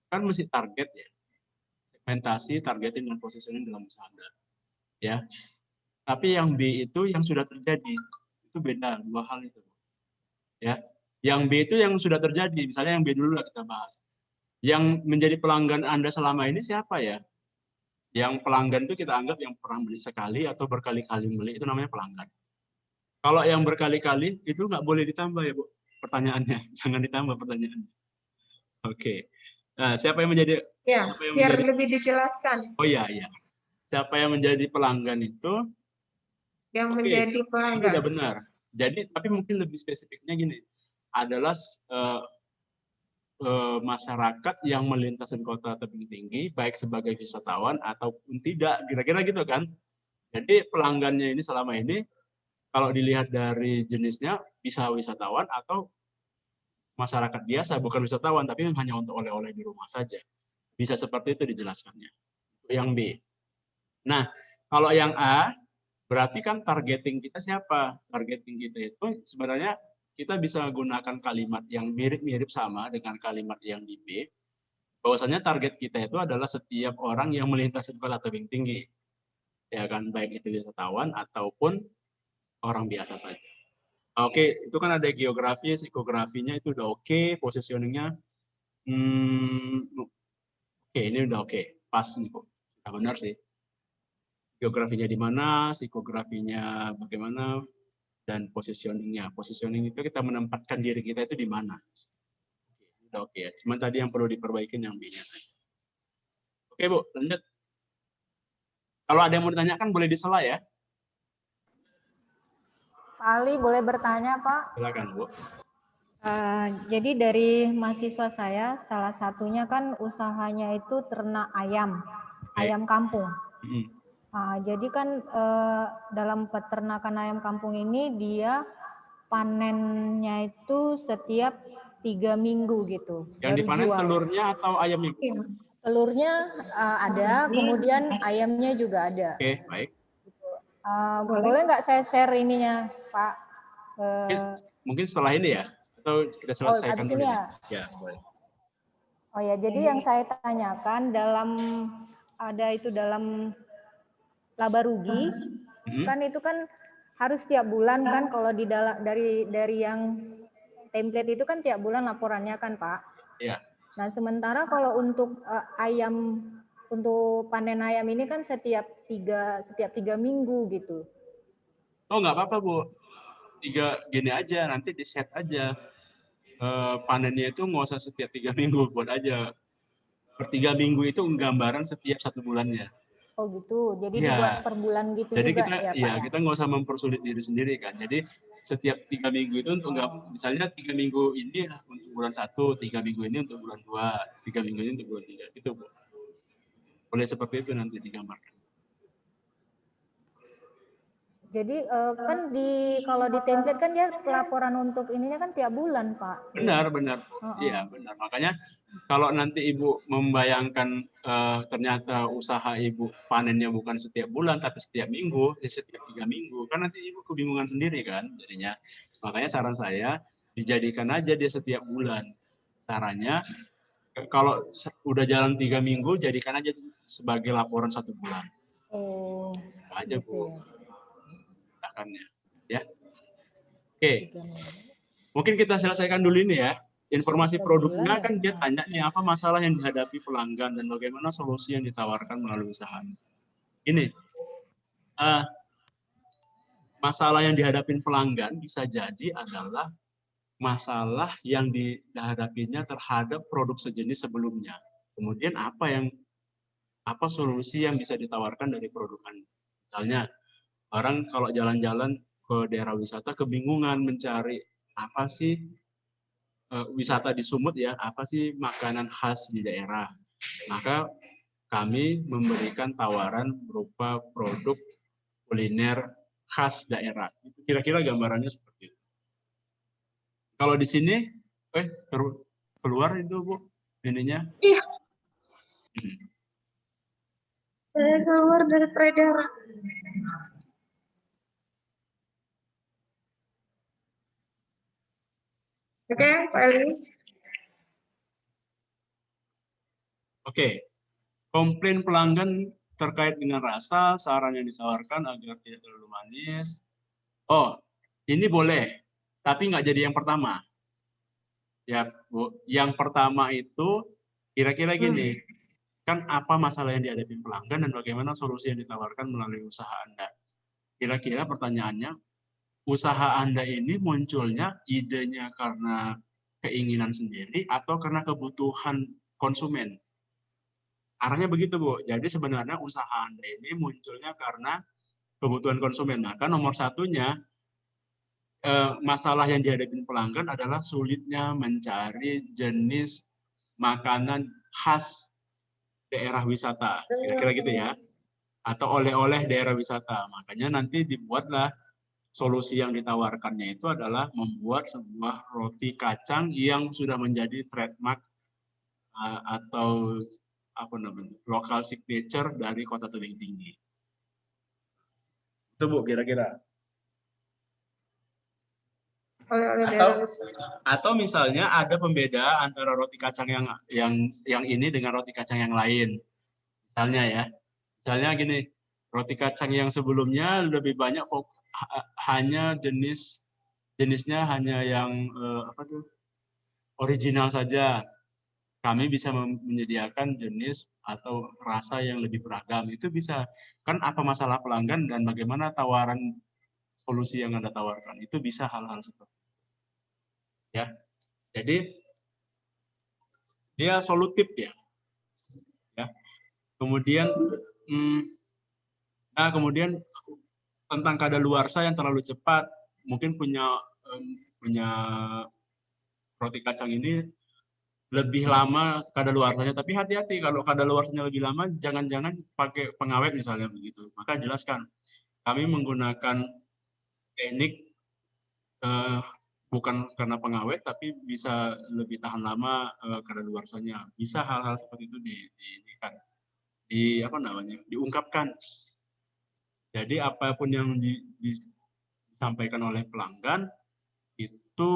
kan mesti target ya. Segmentasi, targeting, dan positioning dalam usaha Anda. Ya. Tapi yang B itu yang sudah terjadi. Itu beda, 2 hal itu. Ya. Yang B itu yang sudah terjadi. Misalnya yang B dulu lah kita bahas. Yang menjadi pelanggan Anda selama ini siapa ya? Yang pelanggan itu kita anggap yang pernah beli sekali atau berkali-kali beli, itu namanya pelanggan. Kalau yang berkali-kali itu nggak boleh ditambah ya Bu pertanyaannya. Jangan ditambah pertanyaannya. Oke. Nah, siapa yang menjadi Ya, siapa yang biar menjadi lebih dijelaskan. Oh iya, iya. Siapa yang menjadi pelanggan itu? Yang Oke, menjadi ini pelanggan. udah benar. Jadi, tapi mungkin lebih spesifiknya gini, adalah masyarakat yang melintas kota tebing tinggi, baik sebagai wisatawan ataupun tidak, kira-kira gitu kan. Jadi pelanggannya ini selama ini, kalau dilihat dari jenisnya, bisa wisatawan atau masyarakat biasa, bukan wisatawan, tapi hanya untuk oleh-oleh di rumah saja. Bisa seperti itu dijelaskannya. Yang B. Nah, kalau yang A, berarti kan targeting kita siapa? Targeting kita itu sebenarnya kita bisa gunakan kalimat yang mirip-mirip sama dengan kalimat yang di B, bahwasanya target kita itu adalah setiap orang yang melintasi kota tebing tinggi. Ya kan, baik itu wisatawan ataupun orang biasa saja. Oke, itu kan ada geografi, psikografinya itu udah oke, positioningnya. Oke, ini udah oke, pas nih kok. Udah benar sih. Geografinya di mana, psikografinya bagaimana, dan positioningnya. Positioning itu kita menempatkan diri kita itu di mana. Oke, udah oke ya. Cuman tadi yang perlu diperbaikin yang B-nya saja. Oke Bu, lanjut. Kalau ada yang mau ditanyakan boleh disela ya. Pak Ali boleh bertanya Pak? Silakan Bu. Jadi dari mahasiswa saya, salah satunya kan usahanya itu ternak ayam, ayam kampung. Jadi kan dalam peternakan ayam kampung ini dia panennya itu setiap 3 minggu gitu. Yang dipanen jual. telurnya atau ayamnya? Telurnya ada, kemudian ayamnya juga ada. Oke, baik. Boleh nggak saya share ininya, Pak? Mungkin setelah ini ya, atau kita selesaikan abis dulu ini ya? ya? Ya, boleh. Oh ya, jadi yang saya tanyakan dalam laba rugi, kan itu kan harus tiap bulan kan kalau dari yang template itu kan tiap bulan laporannya kan Pak. Iya. Nah sementara kalau untuk untuk panen ayam ini kan setiap tiga minggu gitu. Oh nggak apa-apa Bu, gini aja, nanti di set aja. Panennya itu nggak usah setiap 3 minggu, buat aja. Per 3 minggu itu gambaran setiap 1 bulannya. Oh gitu, jadi Ya. dibuat per bulan gitu Jadi juga kita, ya Pak ya, ya? kita nggak usah mempersulit diri sendiri kan. Jadi setiap 3 minggu itu untuk misalnya 3 minggu ini untuk bulan 1, 3 minggu ini untuk bulan 2, 3 minggu ini untuk bulan 3. Gitu Bu. Boleh seperti itu nanti digambarkan. Jadi kan kalau di template kan dia pelaporan untuk ininya kan tiap bulan Pak. Benar. Iya benar. Makanya kalau nanti Ibu membayangkan ternyata usaha Ibu panennya bukan setiap bulan tapi setiap minggu, setiap 3 minggu, kan nanti Ibu kebingungan sendiri kan jadinya. Makanya saran saya dijadikan aja dia setiap bulan. Caranya kalau udah jalan 3 minggu jadikan aja sebagai laporan 1 bulan. Oh. Aja gitu Bu. Ya. Ya. Oke. Mungkin kita selesaikan dulu ini ya. Informasi produknya kan dia tanya nih apa masalah yang dihadapi pelanggan dan bagaimana solusi yang ditawarkan melalui usaha. Ini masalah yang dihadapi pelanggan bisa jadi adalah masalah yang dihadapinya terhadap produk sejenis sebelumnya. Kemudian apa solusi yang bisa ditawarkan dari produk Anda. Misalnya orang kalau jalan-jalan ke daerah wisata kebingungan mencari apa sih wisata di Sumut ya, apa sih makanan khas di daerah. Maka kami memberikan tawaran berupa produk kuliner khas daerah. Kira-kira gambarannya seperti itu. Kalau di sini, keluar itu Bu, ininya. Iya. Saya keluar dari peredaran. Oke, Pak Ali. Oke, komplain pelanggan terkait dengan rasa, saran yang ditawarkan agar tidak terlalu manis. Oh, ini boleh, tapi nggak jadi yang pertama. Ya, Bu. Yang pertama itu kira-kira gini, kan apa masalah yang dihadapi pelanggan dan bagaimana solusi yang ditawarkan melalui usaha Anda. Kira-kira pertanyaannya, usaha Anda ini munculnya idenya karena keinginan sendiri atau karena kebutuhan konsumen. Arahnya begitu, Bu. Jadi sebenarnya usaha Anda ini munculnya karena kebutuhan konsumen. Maka nomor satunya, masalah yang dihadapi pelanggan adalah sulitnya mencari jenis makanan khas daerah wisata. Kira-kira gitu ya. Atau oleh-oleh daerah wisata. Makanya nanti dibuatlah solusi yang ditawarkannya itu adalah membuat sebuah roti kacang yang sudah menjadi trademark atau apa namanya, local signature dari Kota Tebing Tinggi. Itu Bu, kira-kira. Atau misalnya ada pembeda antara roti kacang yang ini dengan roti kacang yang lain. Misalnya ya. Misalnya gini, roti kacang yang sebelumnya lebih banyak hanya jenisnya hanya yang apa tuh? Original saja. Kami bisa menyediakan jenis atau rasa yang lebih beragam. Itu bisa. Kan apa masalah pelanggan dan bagaimana tawaran solusi yang Anda tawarkan. Itu bisa hal-hal seperti itu. Ya. Jadi dia solutif ya. Ya. Kemudian kemudian tentang kadaluarsa yang terlalu cepat, mungkin punya roti kacang ini lebih lama kadaluarsanya, tapi hati-hati kalau kadaluarsanya lebih lama, jangan-jangan pakai pengawet misalnya begitu. Maka jelaskan, kami menggunakan teknik bukan karena pengawet, tapi bisa lebih tahan lama kadaluarsanya. Bisa hal-hal seperti itu diungkapkan. Jadi apapun yang disampaikan oleh pelanggan itu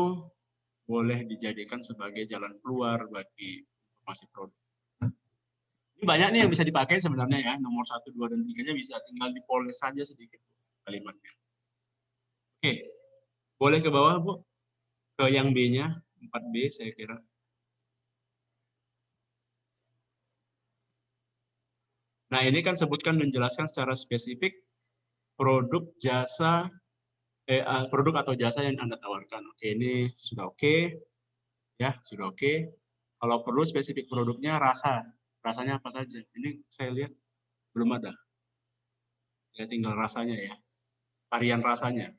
boleh dijadikan sebagai jalan keluar bagi informasi produk. Ini banyak nih yang bisa dipakai sebenarnya ya, nomor 1, 2, dan 3-nya bisa, tinggal dipoles saja sedikit kalimatnya. Oke, boleh ke bawah Bu, ke yang B-nya, 4B saya kira. Nah ini kan sebutkan menjelaskan secara spesifik produk atau jasa yang Anda tawarkan. Oke, ini sudah oke. Ya, sudah oke. Kalau perlu spesifik produknya rasanya apa saja. Ini saya lihat belum ada. Ya, tinggal rasanya ya. Varian rasanya.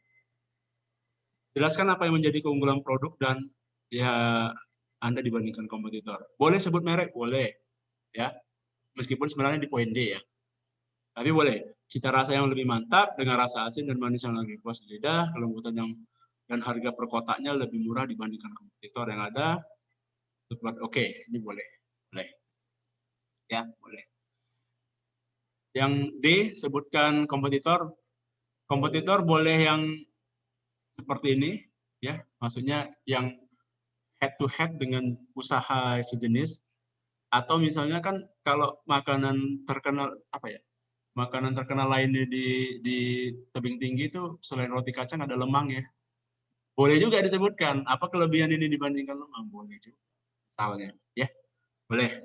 Jelaskan apa yang menjadi keunggulan produk dan ya Anda dibandingkan kompetitor. Boleh sebut merek, boleh. Ya. Meskipun sebenarnya di poin D ya. Tapi boleh. Cita rasa yang lebih mantap dengan rasa asin dan manis yang lebih puas di lidah, kelembutan dan harga per kotaknya lebih murah dibandingkan kompetitor yang ada. Oke, ini boleh. Ya, boleh. Yang D, sebutkan kompetitor. Kompetitor boleh yang seperti ini, ya, maksudnya yang head to head dengan usaha sejenis, atau misalnya kan kalau makanan terkenal makanan terkenal lainnya di Tebing Tinggi itu selain roti kacang ada lemang ya. Boleh juga disebutkan apa kelebihan ini dibandingkan lemang, boleh juga. Misalnya, ya, boleh.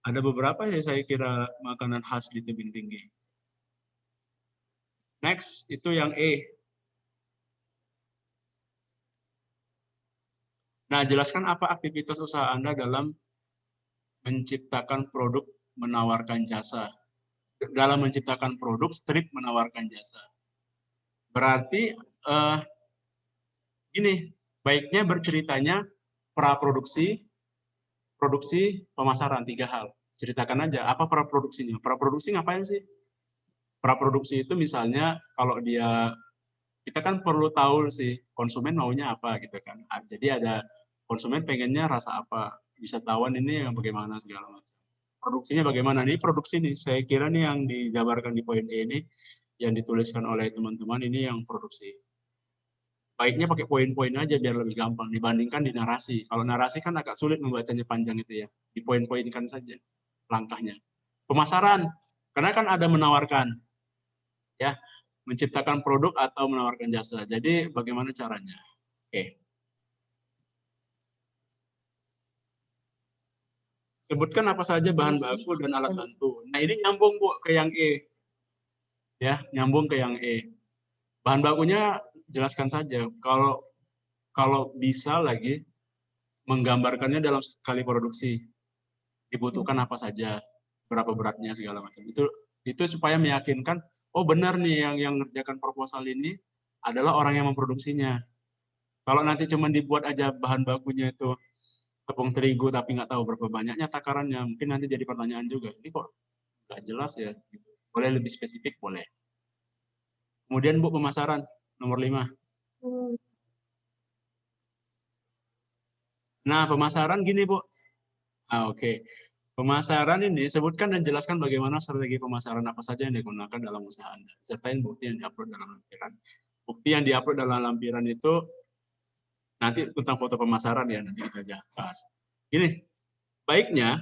Ada beberapa ya saya kira makanan khas di Tebing Tinggi. Next, itu yang E. Nah, jelaskan apa aktivitas usaha Anda dalam menciptakan produk, menawarkan jasa. Dalam menciptakan produk, strip menawarkan jasa. Berarti, gini, baiknya berceritanya praproduksi, produksi, pemasaran, 3 hal. Ceritakan aja, apa praproduksinya? Praproduksi ngapain sih? Praproduksi itu misalnya kalau kita kan perlu tahu sih konsumen maunya apa gitu kan. Jadi ada konsumen pengennya rasa apa, wisatawan ini yang bagaimana segala macam. Produksinya bagaimana? Ini produksi nih, saya kira nih yang dijabarkan di poin E ini, yang dituliskan oleh teman-teman ini yang produksi. Baiknya pakai poin-poin aja biar lebih gampang dibandingkan di narasi. Kalau narasi kan agak sulit membacanya panjang itu ya. Di poin-poinkan saja langkahnya. Pemasaran, karena kan ada menawarkan, ya, menciptakan produk atau menawarkan jasa. Jadi bagaimana caranya? Oke. Sebutkan apa saja bahan baku dan alat bantu. Nah ini nyambung Bu ke yang E. Ya, nyambung ke yang E. Bahan bakunya jelaskan saja. kalau bisa lagi menggambarkannya dalam sekali produksi. Dibutuhkan apa saja, berapa beratnya segala macam. Itu supaya meyakinkan, oh benar nih yang ngerjakan proposal ini adalah orang yang memproduksinya. Kalau nanti cuma dibuat aja bahan bakunya itu tepung terigu tapi nggak tahu berapa banyaknya takarannya, mungkin nanti jadi pertanyaan juga. Ini kok nggak jelas ya? Boleh lebih spesifik, boleh. Kemudian Bu, pemasaran nomor 5. Nah, pemasaran gini Bu. Oke. Pemasaran ini sebutkan dan jelaskan bagaimana strategi pemasaran apa saja yang digunakan dalam usaha Anda. Sertain bukti yang diupload dalam lampiran. Bukti yang diupload dalam lampiran itu nanti tentang foto pemasaran ya, nanti kita bahas. Gini, baiknya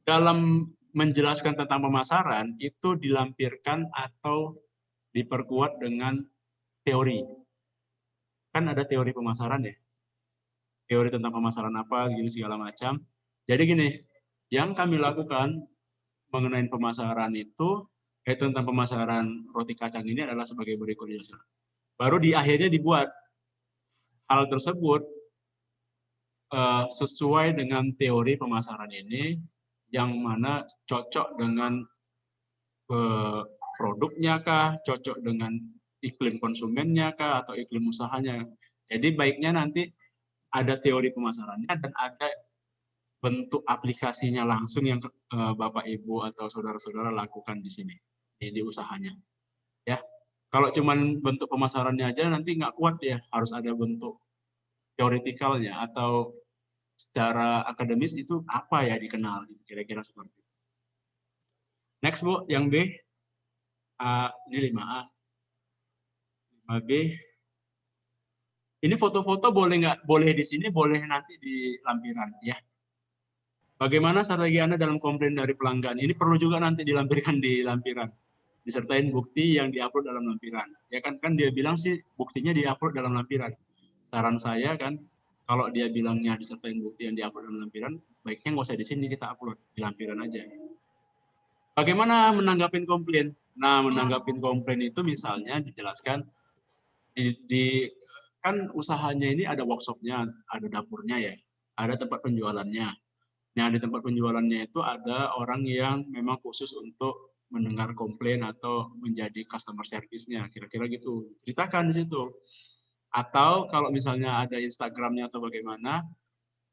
dalam menjelaskan tentang pemasaran itu dilampirkan atau diperkuat dengan teori. Kan ada teori pemasaran ya. Teori tentang pemasaran apa, gini segala macam. Jadi gini, yang kami lakukan mengenai pemasaran itu, tentang pemasaran roti kacang ini adalah sebagai berikut. Baru di akhirnya dibuat hal tersebut sesuai dengan teori pemasaran ini, yang mana cocok dengan produknya kah, cocok dengan iklim konsumennya kah, atau iklim usahanya. Jadi baiknya nanti ada teori pemasarannya dan ada bentuk aplikasinya langsung yang Bapak Ibu atau saudara-saudara lakukan di sini di usahanya. Ya, kalau cuman bentuk pemasarannya aja nanti nggak kuat ya, harus ada bentuk teoretikalnya atau secara akademis itu apa ya dikenal, kira-kira seperti itu. Next Bu, yang B, ini 5A, 5B. Ini foto-foto boleh nggak? Boleh di sini, boleh nanti di lampiran ya. Bagaimana strategi Anda dalam komplain dari pelanggan? Ini perlu juga nanti dilampirkan di lampiran. Disertain bukti yang diupload dalam lampiran. Ya kan dia bilang sih buktinya diupload dalam lampiran. Saran saya kan kalau dia bilangnya disertain bukti yang diupload dalam lampiran, baiknya nggak usah di sini, kita upload di lampiran aja. Bagaimana menanggapi komplain? Nah, menanggapi komplain itu misalnya dijelaskan kan usahanya ini ada workshopnya, ada dapurnya ya, ada tempat penjualannya. Nah, di tempat penjualannya itu ada orang yang memang khusus untuk mendengar komplain atau menjadi customer service-nya, kira-kira gitu. Ceritakan di situ. Atau kalau misalnya ada Instagram-nya atau bagaimana,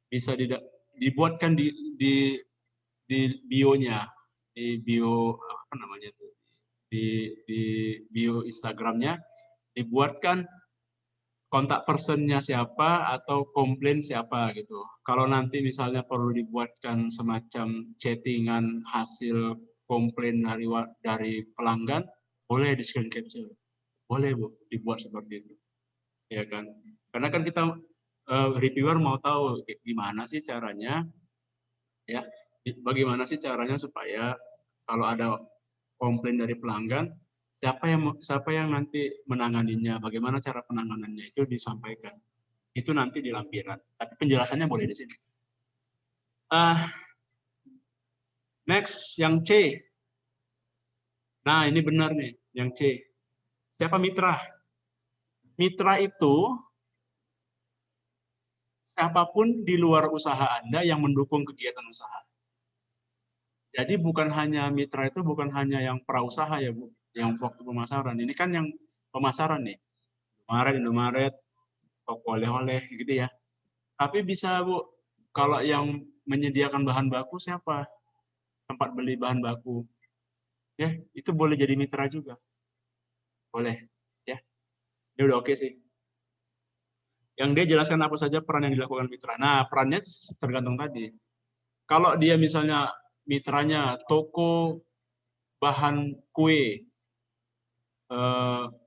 bisa dibuatkan di bio-nya, di bio apa namanya itu, di bio Instagram-nya dibuatkan kontak personnya siapa atau komplain siapa gitu. Kalau nanti misalnya perlu dibuatkan semacam chattingan hasil komplain dari pelanggan, boleh di screen capture, boleh Bu dibuat seperti itu, ya kan? Karena kan kita reviewer mau tahu gimana sih caranya, ya, bagaimana sih caranya supaya kalau ada komplain dari pelanggan, siapa yang nanti menanganinya, bagaimana cara penanganannya itu disampaikan. Itu nanti di lampiran. Tapi penjelasannya boleh di sini. Next, yang C. Nah, ini benar nih, yang C. Siapa mitra? Mitra itu siapapun di luar usaha Anda yang mendukung kegiatan usaha. Jadi bukan hanya mitra itu bukan hanya yang prausaha ya Bu, yang waktu pemasaran. Ini kan yang pemasaran nih. Indomaret, toko oleh-oleh gitu ya. Tapi bisa Bu, kalau yang menyediakan bahan baku siapa? Tempat beli bahan baku. Ya, itu boleh jadi mitra juga. Boleh, ya. Ini udah oke sih. Yang dia jelaskan apa saja peran yang dilakukan mitra. Nah, perannya tergantung tadi. Kalau dia misalnya mitranya toko bahan kue,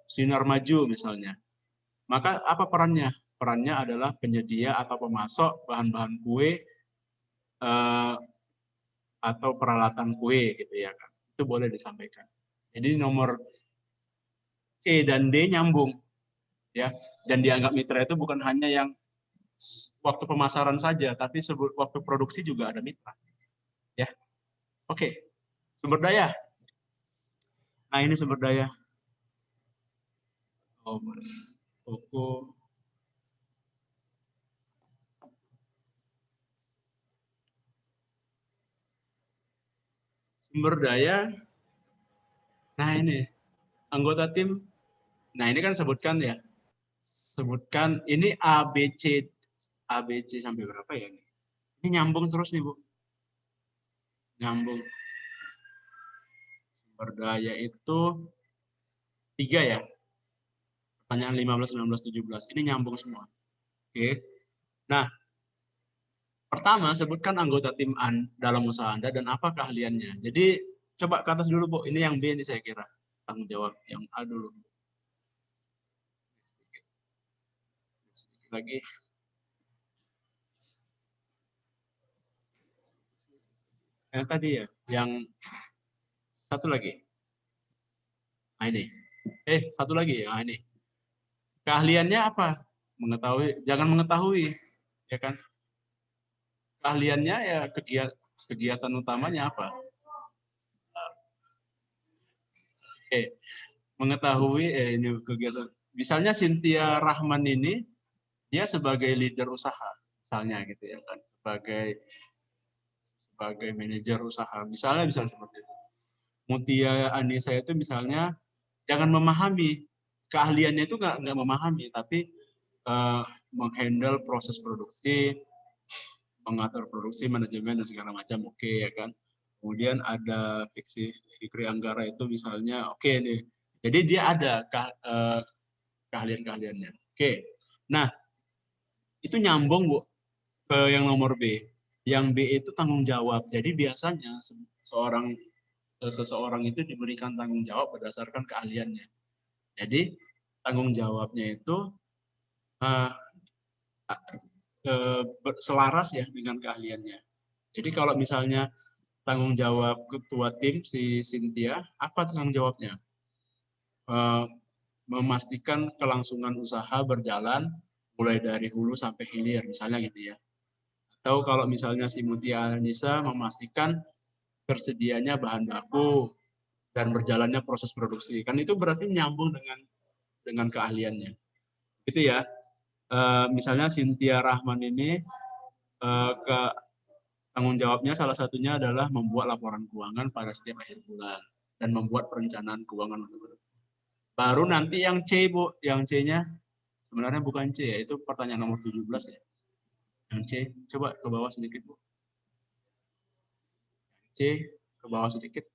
Sinar Maju misalnya, maka apa perannya? Perannya adalah penyedia atau pemasok bahan-bahan kue atau peralatan kue gitu ya kan. Itu boleh disampaikan. Jadi nomor C dan D nyambung ya. Dan dianggap mitra itu bukan hanya yang waktu pemasaran saja, tapi waktu produksi juga ada mitra. Ya. Oke. Sumber daya. Nah, ini sumber daya. Oh, toko. Sumber daya. Nah ini anggota tim. Nah ini kan sebutkan ya. Sebutkan ini ABC sampai berapa ya ini? Ini nyambung terus nih Bu. Nyambung. Sumber daya itu 3 ya. Pertanyaan 15, 19, 17. Ini nyambung semua. Oke. Nah, pertama sebutkan anggota tim dalam usaha Anda dan apa keahliannya. Jadi coba ke atas dulu Bu. Ini yang B ini saya kira. Tanggung jawab yang A dulu. Sedikit lagi. Yang tadi ya, yang satu lagi. Nah ini. Satu lagi ya, ini. Keahliannya apa? Mengetahui, jangan mengetahui, ya kan? Keahliannya ya kegiatan utamanya apa? Mengetahui ini kegiatan. Misalnya Cynthia Rahman ini dia sebagai leader usaha, misalnya gitu ya kan, sebagai manajer usaha, misalnya seperti itu. Mutia Anissa itu misalnya jangan memahami, keahliannya itu nggak memahami, tapi menghandle proses produksi, mengatur produksi, manajemen dan segala macam, oke ya kan. Kemudian ada Fikri Anggara itu misalnya, oke nih. Jadi dia ada keahlian-keahliannya. Oke. Nah, itu nyambung Bu ke yang nomor B. Yang B itu tanggung jawab. Jadi biasanya seseorang itu diberikan tanggung jawab berdasarkan keahliannya. Jadi tanggung jawabnya itu selaras ya dengan keahliannya. Jadi kalau misalnya tanggung jawab ketua tim si Cynthia, apa tanggung jawabnya? Memastikan kelangsungan usaha berjalan mulai dari hulu sampai hilir, misalnya gitu ya. Atau kalau misalnya si Mutia Anissa memastikan tersedianya bahan baku dan berjalannya proses produksi, kan itu berarti nyambung dengan keahliannya, gitu ya. Misalnya Cynthia Rahman ini tanggung jawabnya salah satunya adalah membuat laporan keuangan pada setiap akhir bulan dan membuat perencanaan keuangan untuk berikutnya. Baru nanti yang C Bu, yang C-nya sebenarnya bukan C ya, itu pertanyaan nomor 17 ya. Yang C, coba ke bawah sedikit Bu. C, ke bawah sedikit.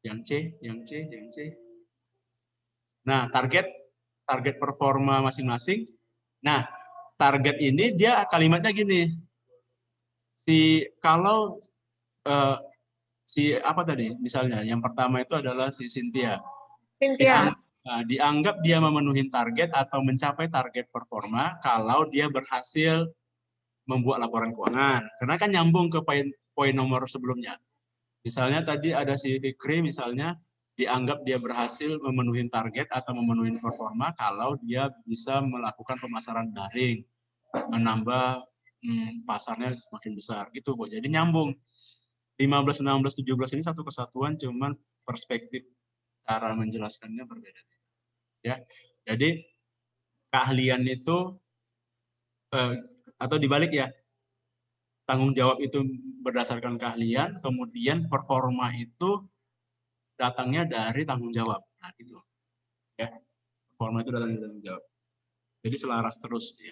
Yang C. Nah, target performa masing-masing. Nah, target ini dia kalimatnya gini. Kalau apa tadi? Misalnya yang pertama itu adalah si Cynthia. Dianggap dia memenuhi target atau mencapai target performa kalau dia berhasil membuat laporan keuangan. Karena kan nyambung ke poin nomor sebelumnya. Misalnya tadi ada si Fikri misalnya dianggap dia berhasil memenuhi target atau memenuhi performa kalau dia bisa melakukan pemasaran daring, menambah pasarnya makin besar gitu Bu. Jadi nyambung. 15, 16, 17 ini satu kesatuan, cuman perspektif cara menjelaskannya berbeda. Ya. Jadi keahlian itu atau dibalik ya. Tanggung jawab itu berdasarkan keahlian, kemudian performa itu datangnya dari tanggung jawab. Nah, gitu. Ya. Performa itu datangnya dari tanggung jawab. Jadi selaras terus ya.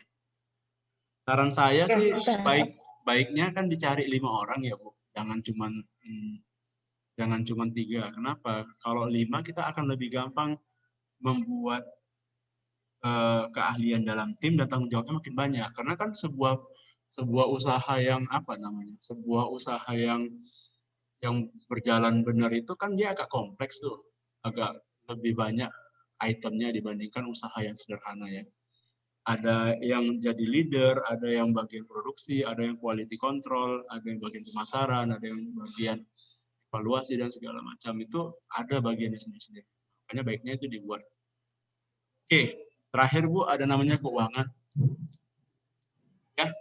Saran saya sih baiknya kan dicari 5 orang ya, Bu. Jangan cuman 3. Kenapa? Kalau 5 kita akan lebih gampang membuat keahlian dalam tim dan tanggung jawabnya makin banyak. Karena kan sebuah usaha yang sebuah usaha yang berjalan benar itu kan dia agak kompleks tuh, agak lebih banyak itemnya dibandingkan usaha yang sederhana ya. Ada yang jadi leader, ada yang bagian produksi, ada yang quality control, ada yang bagian pemasaran, ada yang bagian evaluasi dan segala macam, itu ada bagiannya sendiri-sendiri. Makanya baiknya itu dibuat. Oke, terakhir Bu, ada namanya keuangan. Ya.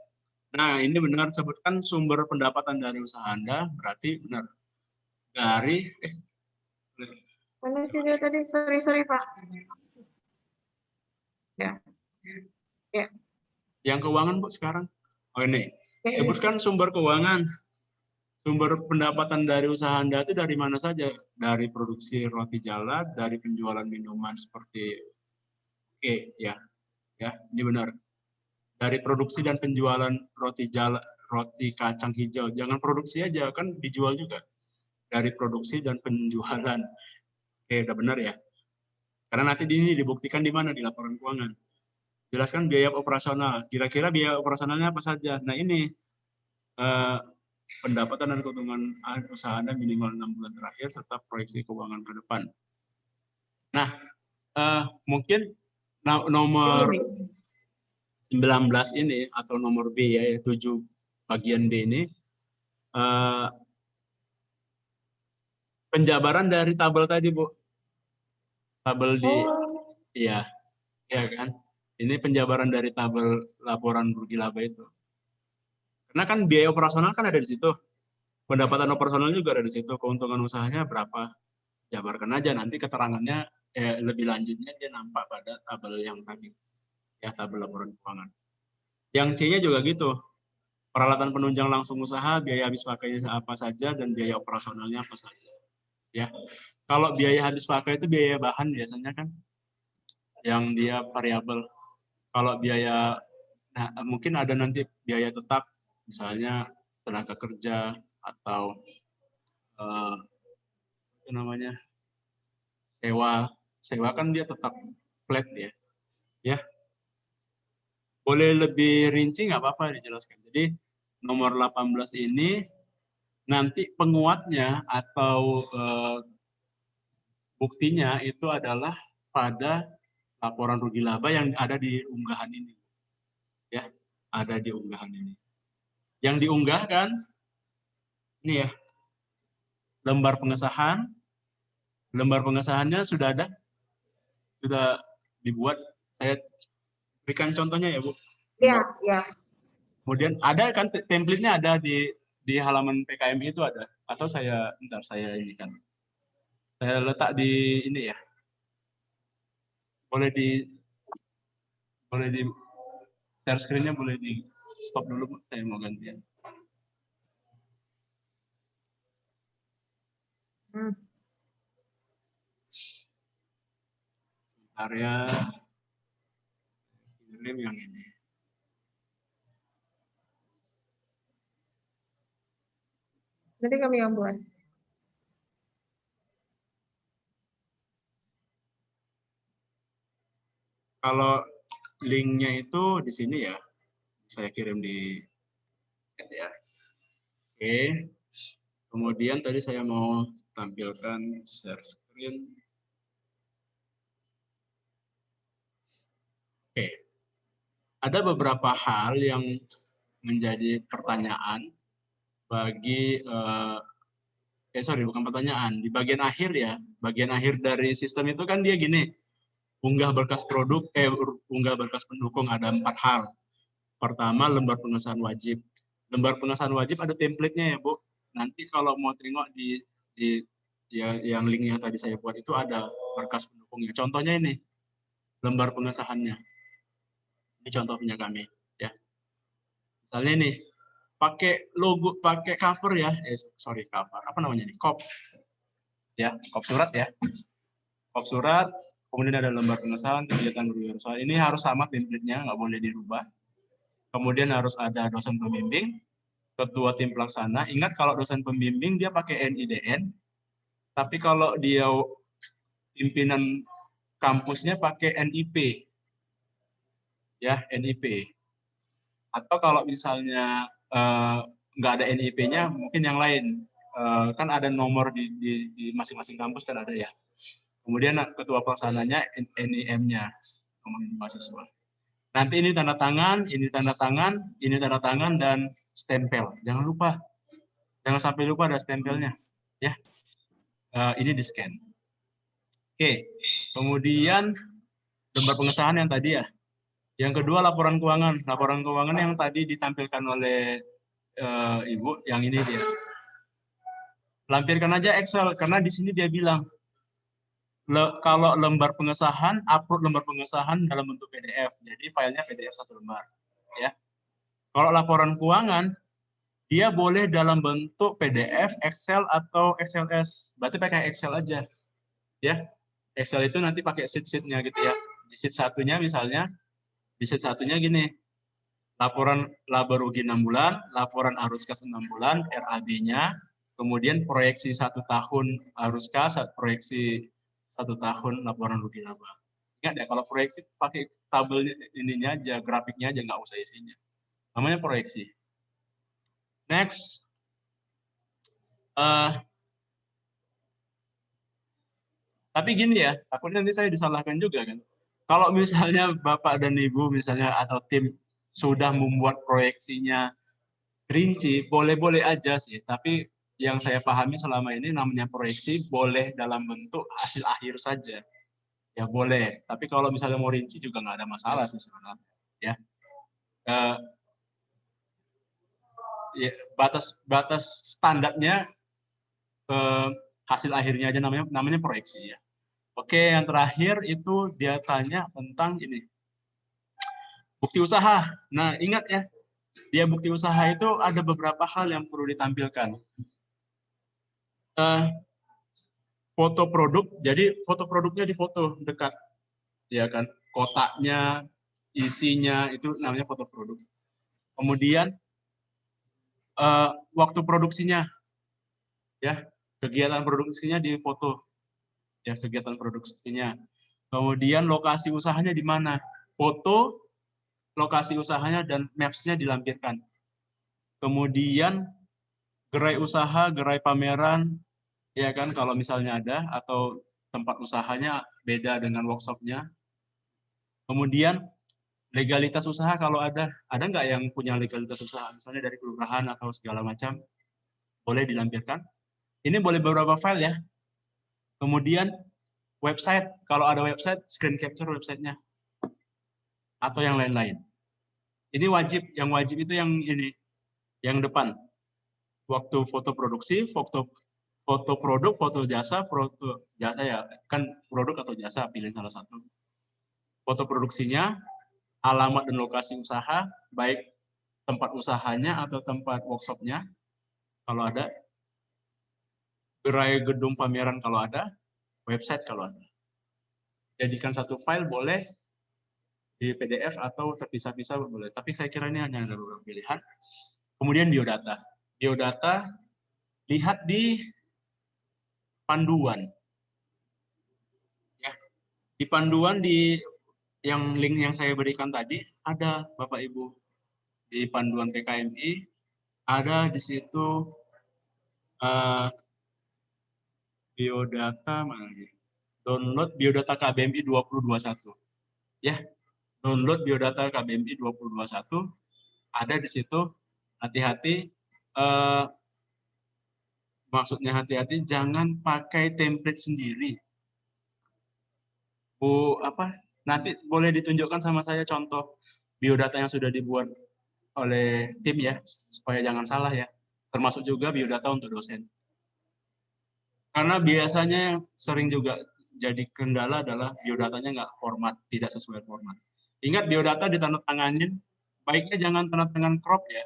Nah, ini benar sebutkan sumber pendapatan dari usaha Anda, berarti benar. dari Mana sih dia tadi? Sorry Pak. Ya. Ya. yang keuangan Bu sekarang. Oh ini, Ya, sebutkan sumber keuangan. Sumber pendapatan dari usaha Anda itu dari mana saja? Dari produksi roti jala, dari penjualan minuman seperti ya, ini benar. Dari produksi dan penjualan roti jala, roti kacang hijau. Jangan produksi aja, kan dijual juga. Dari produksi dan penjualan. Udah benar ya. Karena nanti ini dibuktikan di mana? Di laporan keuangan. Jelaskan biaya operasional. Kira-kira biaya operasionalnya apa saja? Nah ini, pendapatan dan keuntungan usaha Anda minimal 6 bulan terakhir, serta proyeksi keuangan ke depan. Nah, mungkin nomor 19 ini, atau nomor B ya, 7 bagian B ini, penjabaran dari tabel tadi, Bu. Tabel di, ya kan? Ini penjabaran dari tabel laporan rugi laba itu. Karena kan biaya operasional kan ada di situ. Pendapatan operasional juga ada di situ. Keuntungan usahanya berapa? Jabarkan aja, nanti keterangannya lebih lanjutnya dia nampak pada tabel yang tadi. Ya, tabel laporan keuangan. Yang C-nya juga gitu. Peralatan penunjang langsung usaha, biaya habis pakainya apa saja, dan biaya operasionalnya apa saja. Ya. Kalau biaya habis pakai itu biaya bahan biasanya kan, yang dia variabel. Kalau biaya, nah, mungkin ada nanti biaya tetap, misalnya tenaga kerja atau apa namanya, sewa kan dia tetap flat ya. Boleh lebih rinci nggak apa-apa dijelaskan. Jadi nomor 18 ini nanti penguatnya atau buktinya itu adalah pada laporan rugi laba yang ada di unggahan ini. Ya, ada di unggahan ini. Yang diunggahkan ini ya, lembar pengesahan. Lembar pengesahannya sudah ada, sudah dibuat. Saya berikan contohnya ya, Bu. Ya. Kemudian ada kan template-nya ada di halaman PKM itu ada. Atau saya ini kan. Saya letak di ini ya. Boleh di share screen-nya, boleh di stop dulu, saya mau gantian. Area kirim yang ini. Nanti kami yang buat. Kalau linknya itu di sini ya, saya kirim di chat ya. Oke. Kemudian tadi saya mau tampilkan share screen. Oke. Ada beberapa hal yang menjadi pertanyaan bagi bukan pertanyaan, di bagian akhir ya. Bagian akhir dari sistem itu kan dia gini. Unggah berkas produk, unggah berkas pendukung ada 4 hal. Pertama, lembar pengesahan wajib. Lembar pengesahan wajib ada template-nya ya, Bu. Nanti kalau mau tengok di yang link yang tadi saya buat itu ada berkas pendukungnya. Contohnya ini, lembar pengesahannya. Ini contoh punya kami, ya. Misalnya ini, pakai logo, pakai cover ya. Cover. Apa namanya nih? Kop. Ya, kop surat ya. Kop surat. Kemudian ada lembar pengesahan, kegiatan berwirausaha. Ini harus sama template-nya, nggak boleh dirubah. Kemudian harus ada dosen pembimbing, ketua tim pelaksana. Ingat kalau dosen pembimbing dia pakai NIDN, tapi kalau dia pimpinan kampusnya pakai NIP. Ya, NIP. Atau kalau misalnya nggak ada NIP-nya, mungkin yang lain. Kan ada nomor di masing-masing kampus kan ada ya. Kemudian ketua pelaksananya NIM-nya, nomor mahasiswa. Nanti ini tanda tangan, ini tanda tangan, ini tanda tangan, dan stempel. Jangan lupa. Jangan sampai lupa ada stempelnya. Ya. Ini di-scan. Oke. Kemudian lembar pengesahan yang tadi ya. Yang kedua laporan keuangan. Laporan keuangan yang tadi ditampilkan oleh Ibu, yang ini dia. Lampirkan aja Excel, karena di sini dia bilang, kalau lembar pengesahan, upload lembar pengesahan dalam bentuk PDF. Jadi filenya PDF 1 lembar. Ya. Kalau laporan keuangan, dia boleh dalam bentuk PDF, Excel, atau XLS. Berarti pakai Excel aja. Ya. Excel itu nanti pakai sheet-sheetnya gitu ya. Di sheet satunya misalnya, di sheet satunya gini, laporan laba rugi 6 bulan, laporan arus kas 6 bulan, RAB-nya, kemudian proyeksi 1 tahun arus kas, proyeksi 1 tahun laporan rugi laba. Ingat ya, kalau proyeksi pakai tabel ininya aja, grafiknya aja, nggak usah isinya. Namanya proyeksi. Next. Tapi gini ya, takutnya nanti saya disalahkan juga kan. Kalau misalnya Bapak dan Ibu misalnya atau tim sudah membuat proyeksinya rinci, boleh-boleh aja sih. Tapi yang saya pahami selama ini namanya proyeksi boleh dalam bentuk hasil akhir saja. Ya boleh. Tapi kalau misalnya mau rinci juga nggak ada masalah sih sebenarnya. Ya. Ya batas standarnya hasil akhirnya aja namanya proyeksi ya. Oke, yang terakhir itu dia tanya tentang ini. Bukti usaha. Nah, ingat ya, dia bukti usaha itu ada beberapa hal yang perlu ditampilkan. Foto produk, jadi foto produknya difoto dekat. Ya kan, kotaknya, isinya, itu namanya foto produk. Kemudian, waktu produksinya, ya, kegiatan produksinya difoto. Ya, kegiatan produksinya. Kemudian lokasi usahanya di mana? Foto lokasi usahanya dan maps-nya dilampirkan. Kemudian gerai usaha, gerai pameran, ya kan kalau misalnya ada, atau tempat usahanya beda dengan workshop-nya. Kemudian legalitas usaha kalau ada nggak yang punya legalitas usaha, misalnya dari kelurahan atau segala macam, boleh dilampirkan. Ini boleh beberapa file ya. Kemudian website, kalau ada website, screen capture websitenya. Atau yang lain-lain. Ini wajib, yang wajib itu yang ini, yang depan. Waktu foto produksi, foto produk, foto jasa ya, kan produk atau jasa, pilih salah satu. Foto produksinya, alamat dan lokasi usaha, baik tempat usahanya atau tempat workshopnya, kalau ada. Gerai gedung pameran kalau ada, website kalau ada. Jadikan satu file boleh, di PDF atau terpisah-pisah boleh. Tapi saya kira ini hanya ada beberapa pilihan. Kemudian biodata. Biodata, lihat di panduan. Ya, di panduan yang link yang saya berikan tadi ada Bapak Ibu di panduan PKMI ada di situ biodata mana lagi? Download biodata KBMI 2021. Ya, download biodata KBMI 2021 ada di situ. Hati-hati, maksudnya hati-hati jangan pakai template sendiri. Nanti boleh ditunjukkan sama saya contoh biodata yang sudah dibuat oleh tim ya, supaya jangan salah ya. Termasuk juga biodata untuk dosen. Karena biasanya sering juga jadi kendala adalah biodatanya nggak format, tidak sesuai format. Ingat biodata ditandatanganin, baiknya jangan tanda tangan crop ya.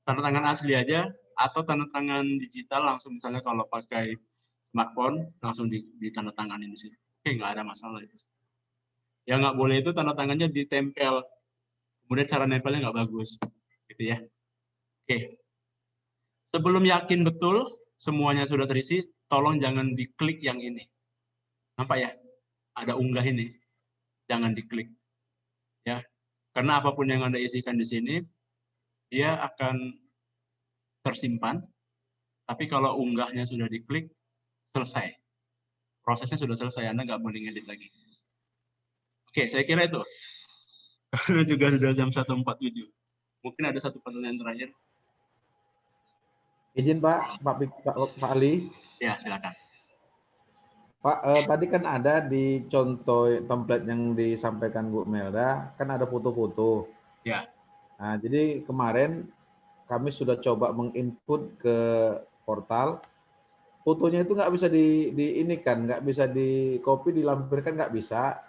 Tanda tangan asli aja, atau tanda tangan digital langsung, misalnya kalau pakai smartphone langsung ditandatanganin di sini. Oke, nggak ada masalah itu. Yang nggak boleh itu tanda tangannya ditempel, kemudian cara nempelnya nggak bagus, gitu ya. Oke. Sebelum yakin betul semuanya sudah terisi, tolong jangan diklik yang ini. Nampak ya? Ada unggah ini. Jangan diklik. Ya. Karena apapun yang Anda isikan di sini, dia akan tersimpan. Tapi kalau unggahnya sudah diklik, selesai. Prosesnya sudah selesai, Anda nggak boleh ngedit lagi. Oke, saya kira itu. Karena juga sudah jam 1.47. Mungkin ada satu pertanyaan terakhir. Izin Pak Ali. Ya, silakan. Pak, tadi kan ada di contoh template yang disampaikan Bu Melda, kan ada foto-foto. Ya. Nah, jadi kemarin kami sudah coba menginput ke portal, fotonya itu nggak bisa ini kan, nggak bisa di copy, dilampirkan nggak bisa.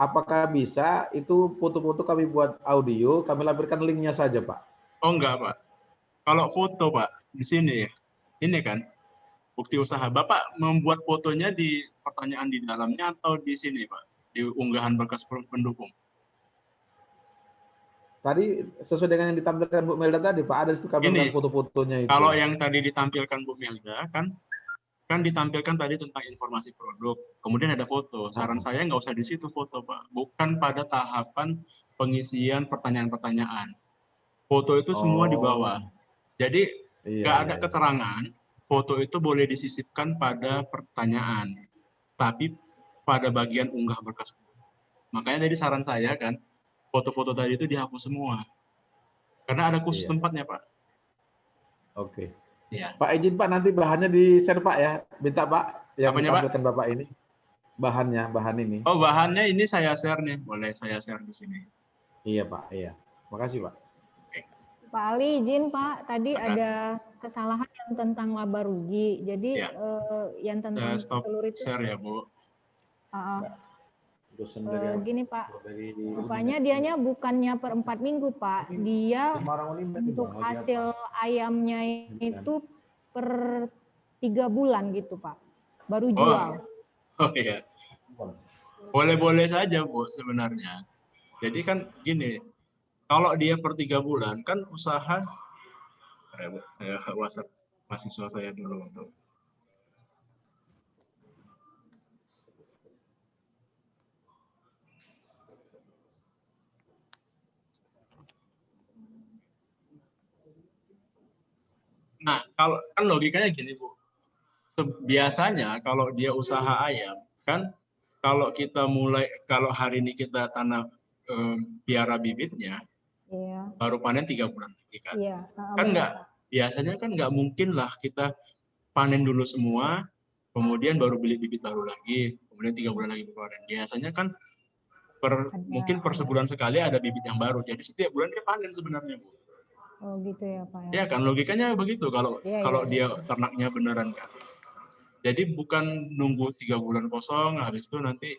Apakah bisa itu foto-foto kami buat audio, kami lampirkan linknya saja, Pak? Oh enggak, Pak. Kalau foto, Pak, di sini ya, ini kan bukti usaha. Bapak membuat fotonya di pertanyaan di dalamnya atau di sini, Pak? Di unggahan berkas pendukung. Tadi sesuai dengan yang ditampilkan Bu Melda tadi, Pak, ada di situ kami Ini, foto-fotonya itu. kalau yang tadi ditampilkan Bu Melda kan ditampilkan tadi tentang informasi produk, kemudian ada foto. Saran saya nggak usah di situ foto, Pak. Bukan pada tahapan pengisian pertanyaan-pertanyaan. Foto itu semua di bawah. Jadi nggak ada keterangan, foto itu boleh disisipkan pada pertanyaan, tapi pada bagian unggah berkas. Makanya tadi saran saya kan, foto-foto tadi itu dihapus semua. Karena ada khusus tempatnya, Pak. Oke. Ya. Pak izin Pak, nanti bahannya di-share Pak ya. Minta Pak yang Apanya, Pak? ditampilkan Bapak ini. Bahan ini. Oh, bahannya ini saya share nih. Boleh saya share di sini. Iya, Pak. Iya. Makasih, Pak. Pak Ali, izin Pak, tadi ada kesalahan yang tentang laba rugi. Jadi yang tentang telur itu share ya, Bu. Gini Pak, rupanya dianya bukannya per 4 minggu Pak, dia untuk hasil ayamnya itu per 3 bulan gitu Pak, baru jual. Oh iya, boleh-boleh saja Bu sebenarnya. Jadi kan gini, kalau dia per 3 bulan kan usaha, saya WhatsApp mahasiswa saya dulu untuk. Nah, kalau kan logikanya gini Bu, biasanya kalau dia usaha ayam kan, kalau kita mulai, kalau hari ini kita tanam piara bibitnya, baru panen 3 bulan lagi kan. Kan nggak, biasanya kan nggak mungkin lah kita panen dulu semua, kemudian baru beli bibit baru lagi, kemudian 3 bulan lagi panen. Biasanya kan mungkin per sebulan sekali ada bibit yang baru. Jadi setiap bulan dia panen sebenarnya Bu. Oh gitu ya Pak. Ya kan logikanya begitu kalau dia ternaknya beneran kan. Jadi bukan nunggu 3 bulan kosong, habis itu nanti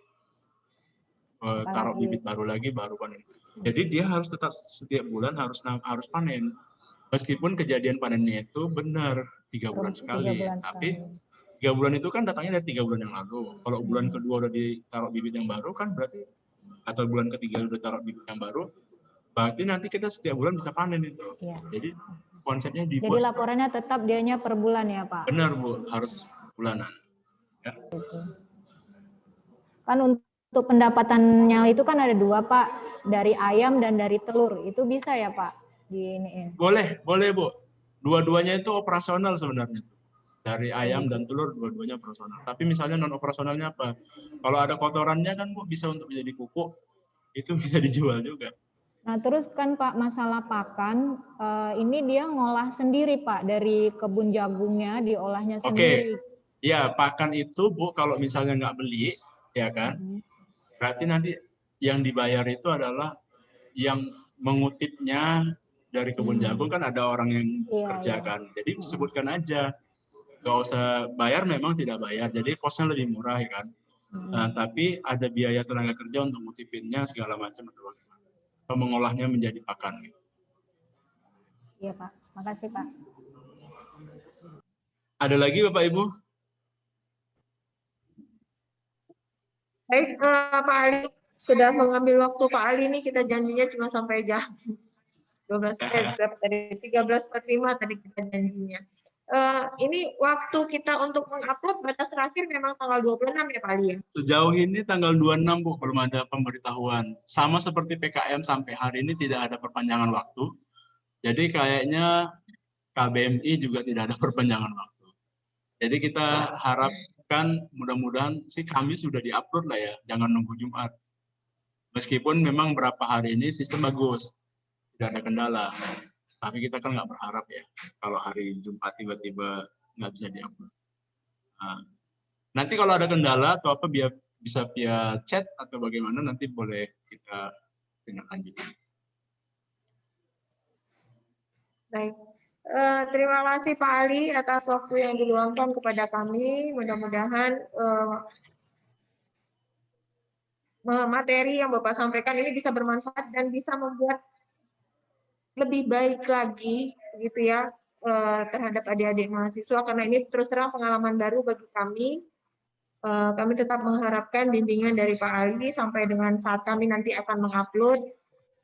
taruh bibit baru lagi baru panen. Jadi dia harus tetap setiap bulan harus panen. Meskipun kejadian panennya itu benar 3 bulan sekali, tapi 3 bulan itu kan datangnya dari 3 bulan yang lalu. Kalau bulan kedua udah ditaruh bibit yang baru kan berarti, atau bulan ketiga udah taruh bibit yang baru, berarti nanti kita setiap bulan bisa panen itu. Jadi konsepnya dibuat. Jadi laporannya tetap dianya per bulan ya Pak? Benar Bu, harus bulanan. Ya. Kan untuk pendapatannya itu kan ada 2 Pak, dari ayam dan dari telur. Itu bisa ya Pak? Boleh Bu. Dua-duanya itu operasional sebenarnya. Dari ayam dan telur dua-duanya operasional. Tapi misalnya non operasionalnya apa? Kalau ada kotorannya kan Bu bisa untuk menjadi pupuk, itu bisa dijual juga. Nah terus kan Pak masalah pakan, ini dia ngolah sendiri Pak dari kebun jagungnya, diolahnya sendiri. Ya pakan itu Bu kalau misalnya nggak beli, ya kan? Berarti nanti yang dibayar itu adalah yang mengutipnya dari kebun jagung, kan ada orang yang kerjakan. Jadi sebutkan aja, nggak usah bayar, memang tidak bayar. Jadi kosnya lebih murah ya kan. Nah, tapi ada biaya tenaga kerja untuk ngutipinnya segala macam atau bagaimana. Atau mengolahnya menjadi pakan. Iya Pak, makasih Pak. Ada lagi Bapak Ibu? Baik, Pak Ali sudah mengambil waktu Pak Ali nih, kita janjinya cuma sampai jam 13.45 tadi kita janjinya. Ini waktu kita untuk mengupload batas terakhir memang tanggal 26 ya Pak Ali ya? Sejauh ini tanggal 26 Bu, belum ada pemberitahuan. Sama seperti PKM sampai hari ini tidak ada perpanjangan waktu. Jadi kayaknya KBMI juga tidak ada perpanjangan waktu. Jadi kita harapkan mudah-mudahan sih Kamis sudah diupload lah ya, jangan nunggu Jumat. Meskipun memang berapa hari ini sistem bagus, tidak ada kendala. Tapi kita kan nggak berharap ya, kalau hari Jumat tiba-tiba nggak bisa diupload. Nah, nanti kalau ada kendala atau apa bisa via chat atau bagaimana, nanti boleh kita tindak lanjuti. Baik, Terima kasih Pak Ali atas waktu yang diluangkan kepada kami. Mudah-mudahan materi yang Bapak sampaikan ini bisa bermanfaat dan bisa membuat lebih baik lagi gitu ya terhadap adik-adik mahasiswa, karena ini terus terang pengalaman baru bagi kami. Kami tetap mengharapkan bimbingan dari Pak Ali sampai dengan saat kami nanti akan mengupload.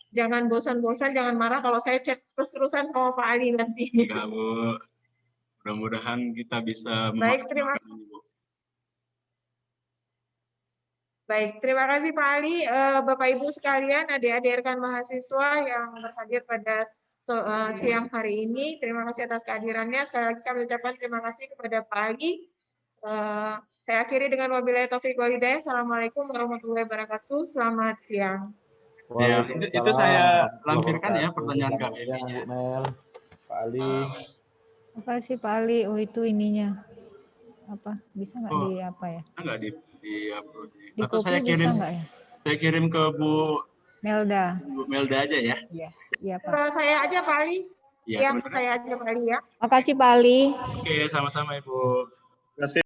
Jangan bosan-bosan, jangan marah kalau saya chat terus-terusan sama Pak Ali nanti. Enggak, Bu. Mudah-mudahan kita bisa memaksimalkan ini, Bu. Baik, terima kasih Pak Ali. Bapak Ibu sekalian, adik-adik rekan mahasiswa yang berhadir pada siang hari ini, terima kasih atas kehadirannya. Sekali lagi kami ucapkan terima kasih kepada Pak Ali. Saya akhiri dengan wabillahi taufiq wal hidayah. Assalamualaikum warahmatullahi wabarakatuh. Selamat siang. Ya, itu saya lampirkan ya pertanyaan Bu KBM-nya. Mel, Pak Ali. Terima kasih Pak Ali. Oh itu ininya apa? Bisa nggak di apa ya? Enggak di upload. Di Atau copy saya bisa kirim, nggak ya? saya kirim ke Bu Melda. Melda aja ya. Iya, iya Pak. Saya aja Pak Ali. Ya, Ya, saya aja Pak Ali ya. Makasih Pak Ali. Oke, sama-sama Ibu. Terima kasih.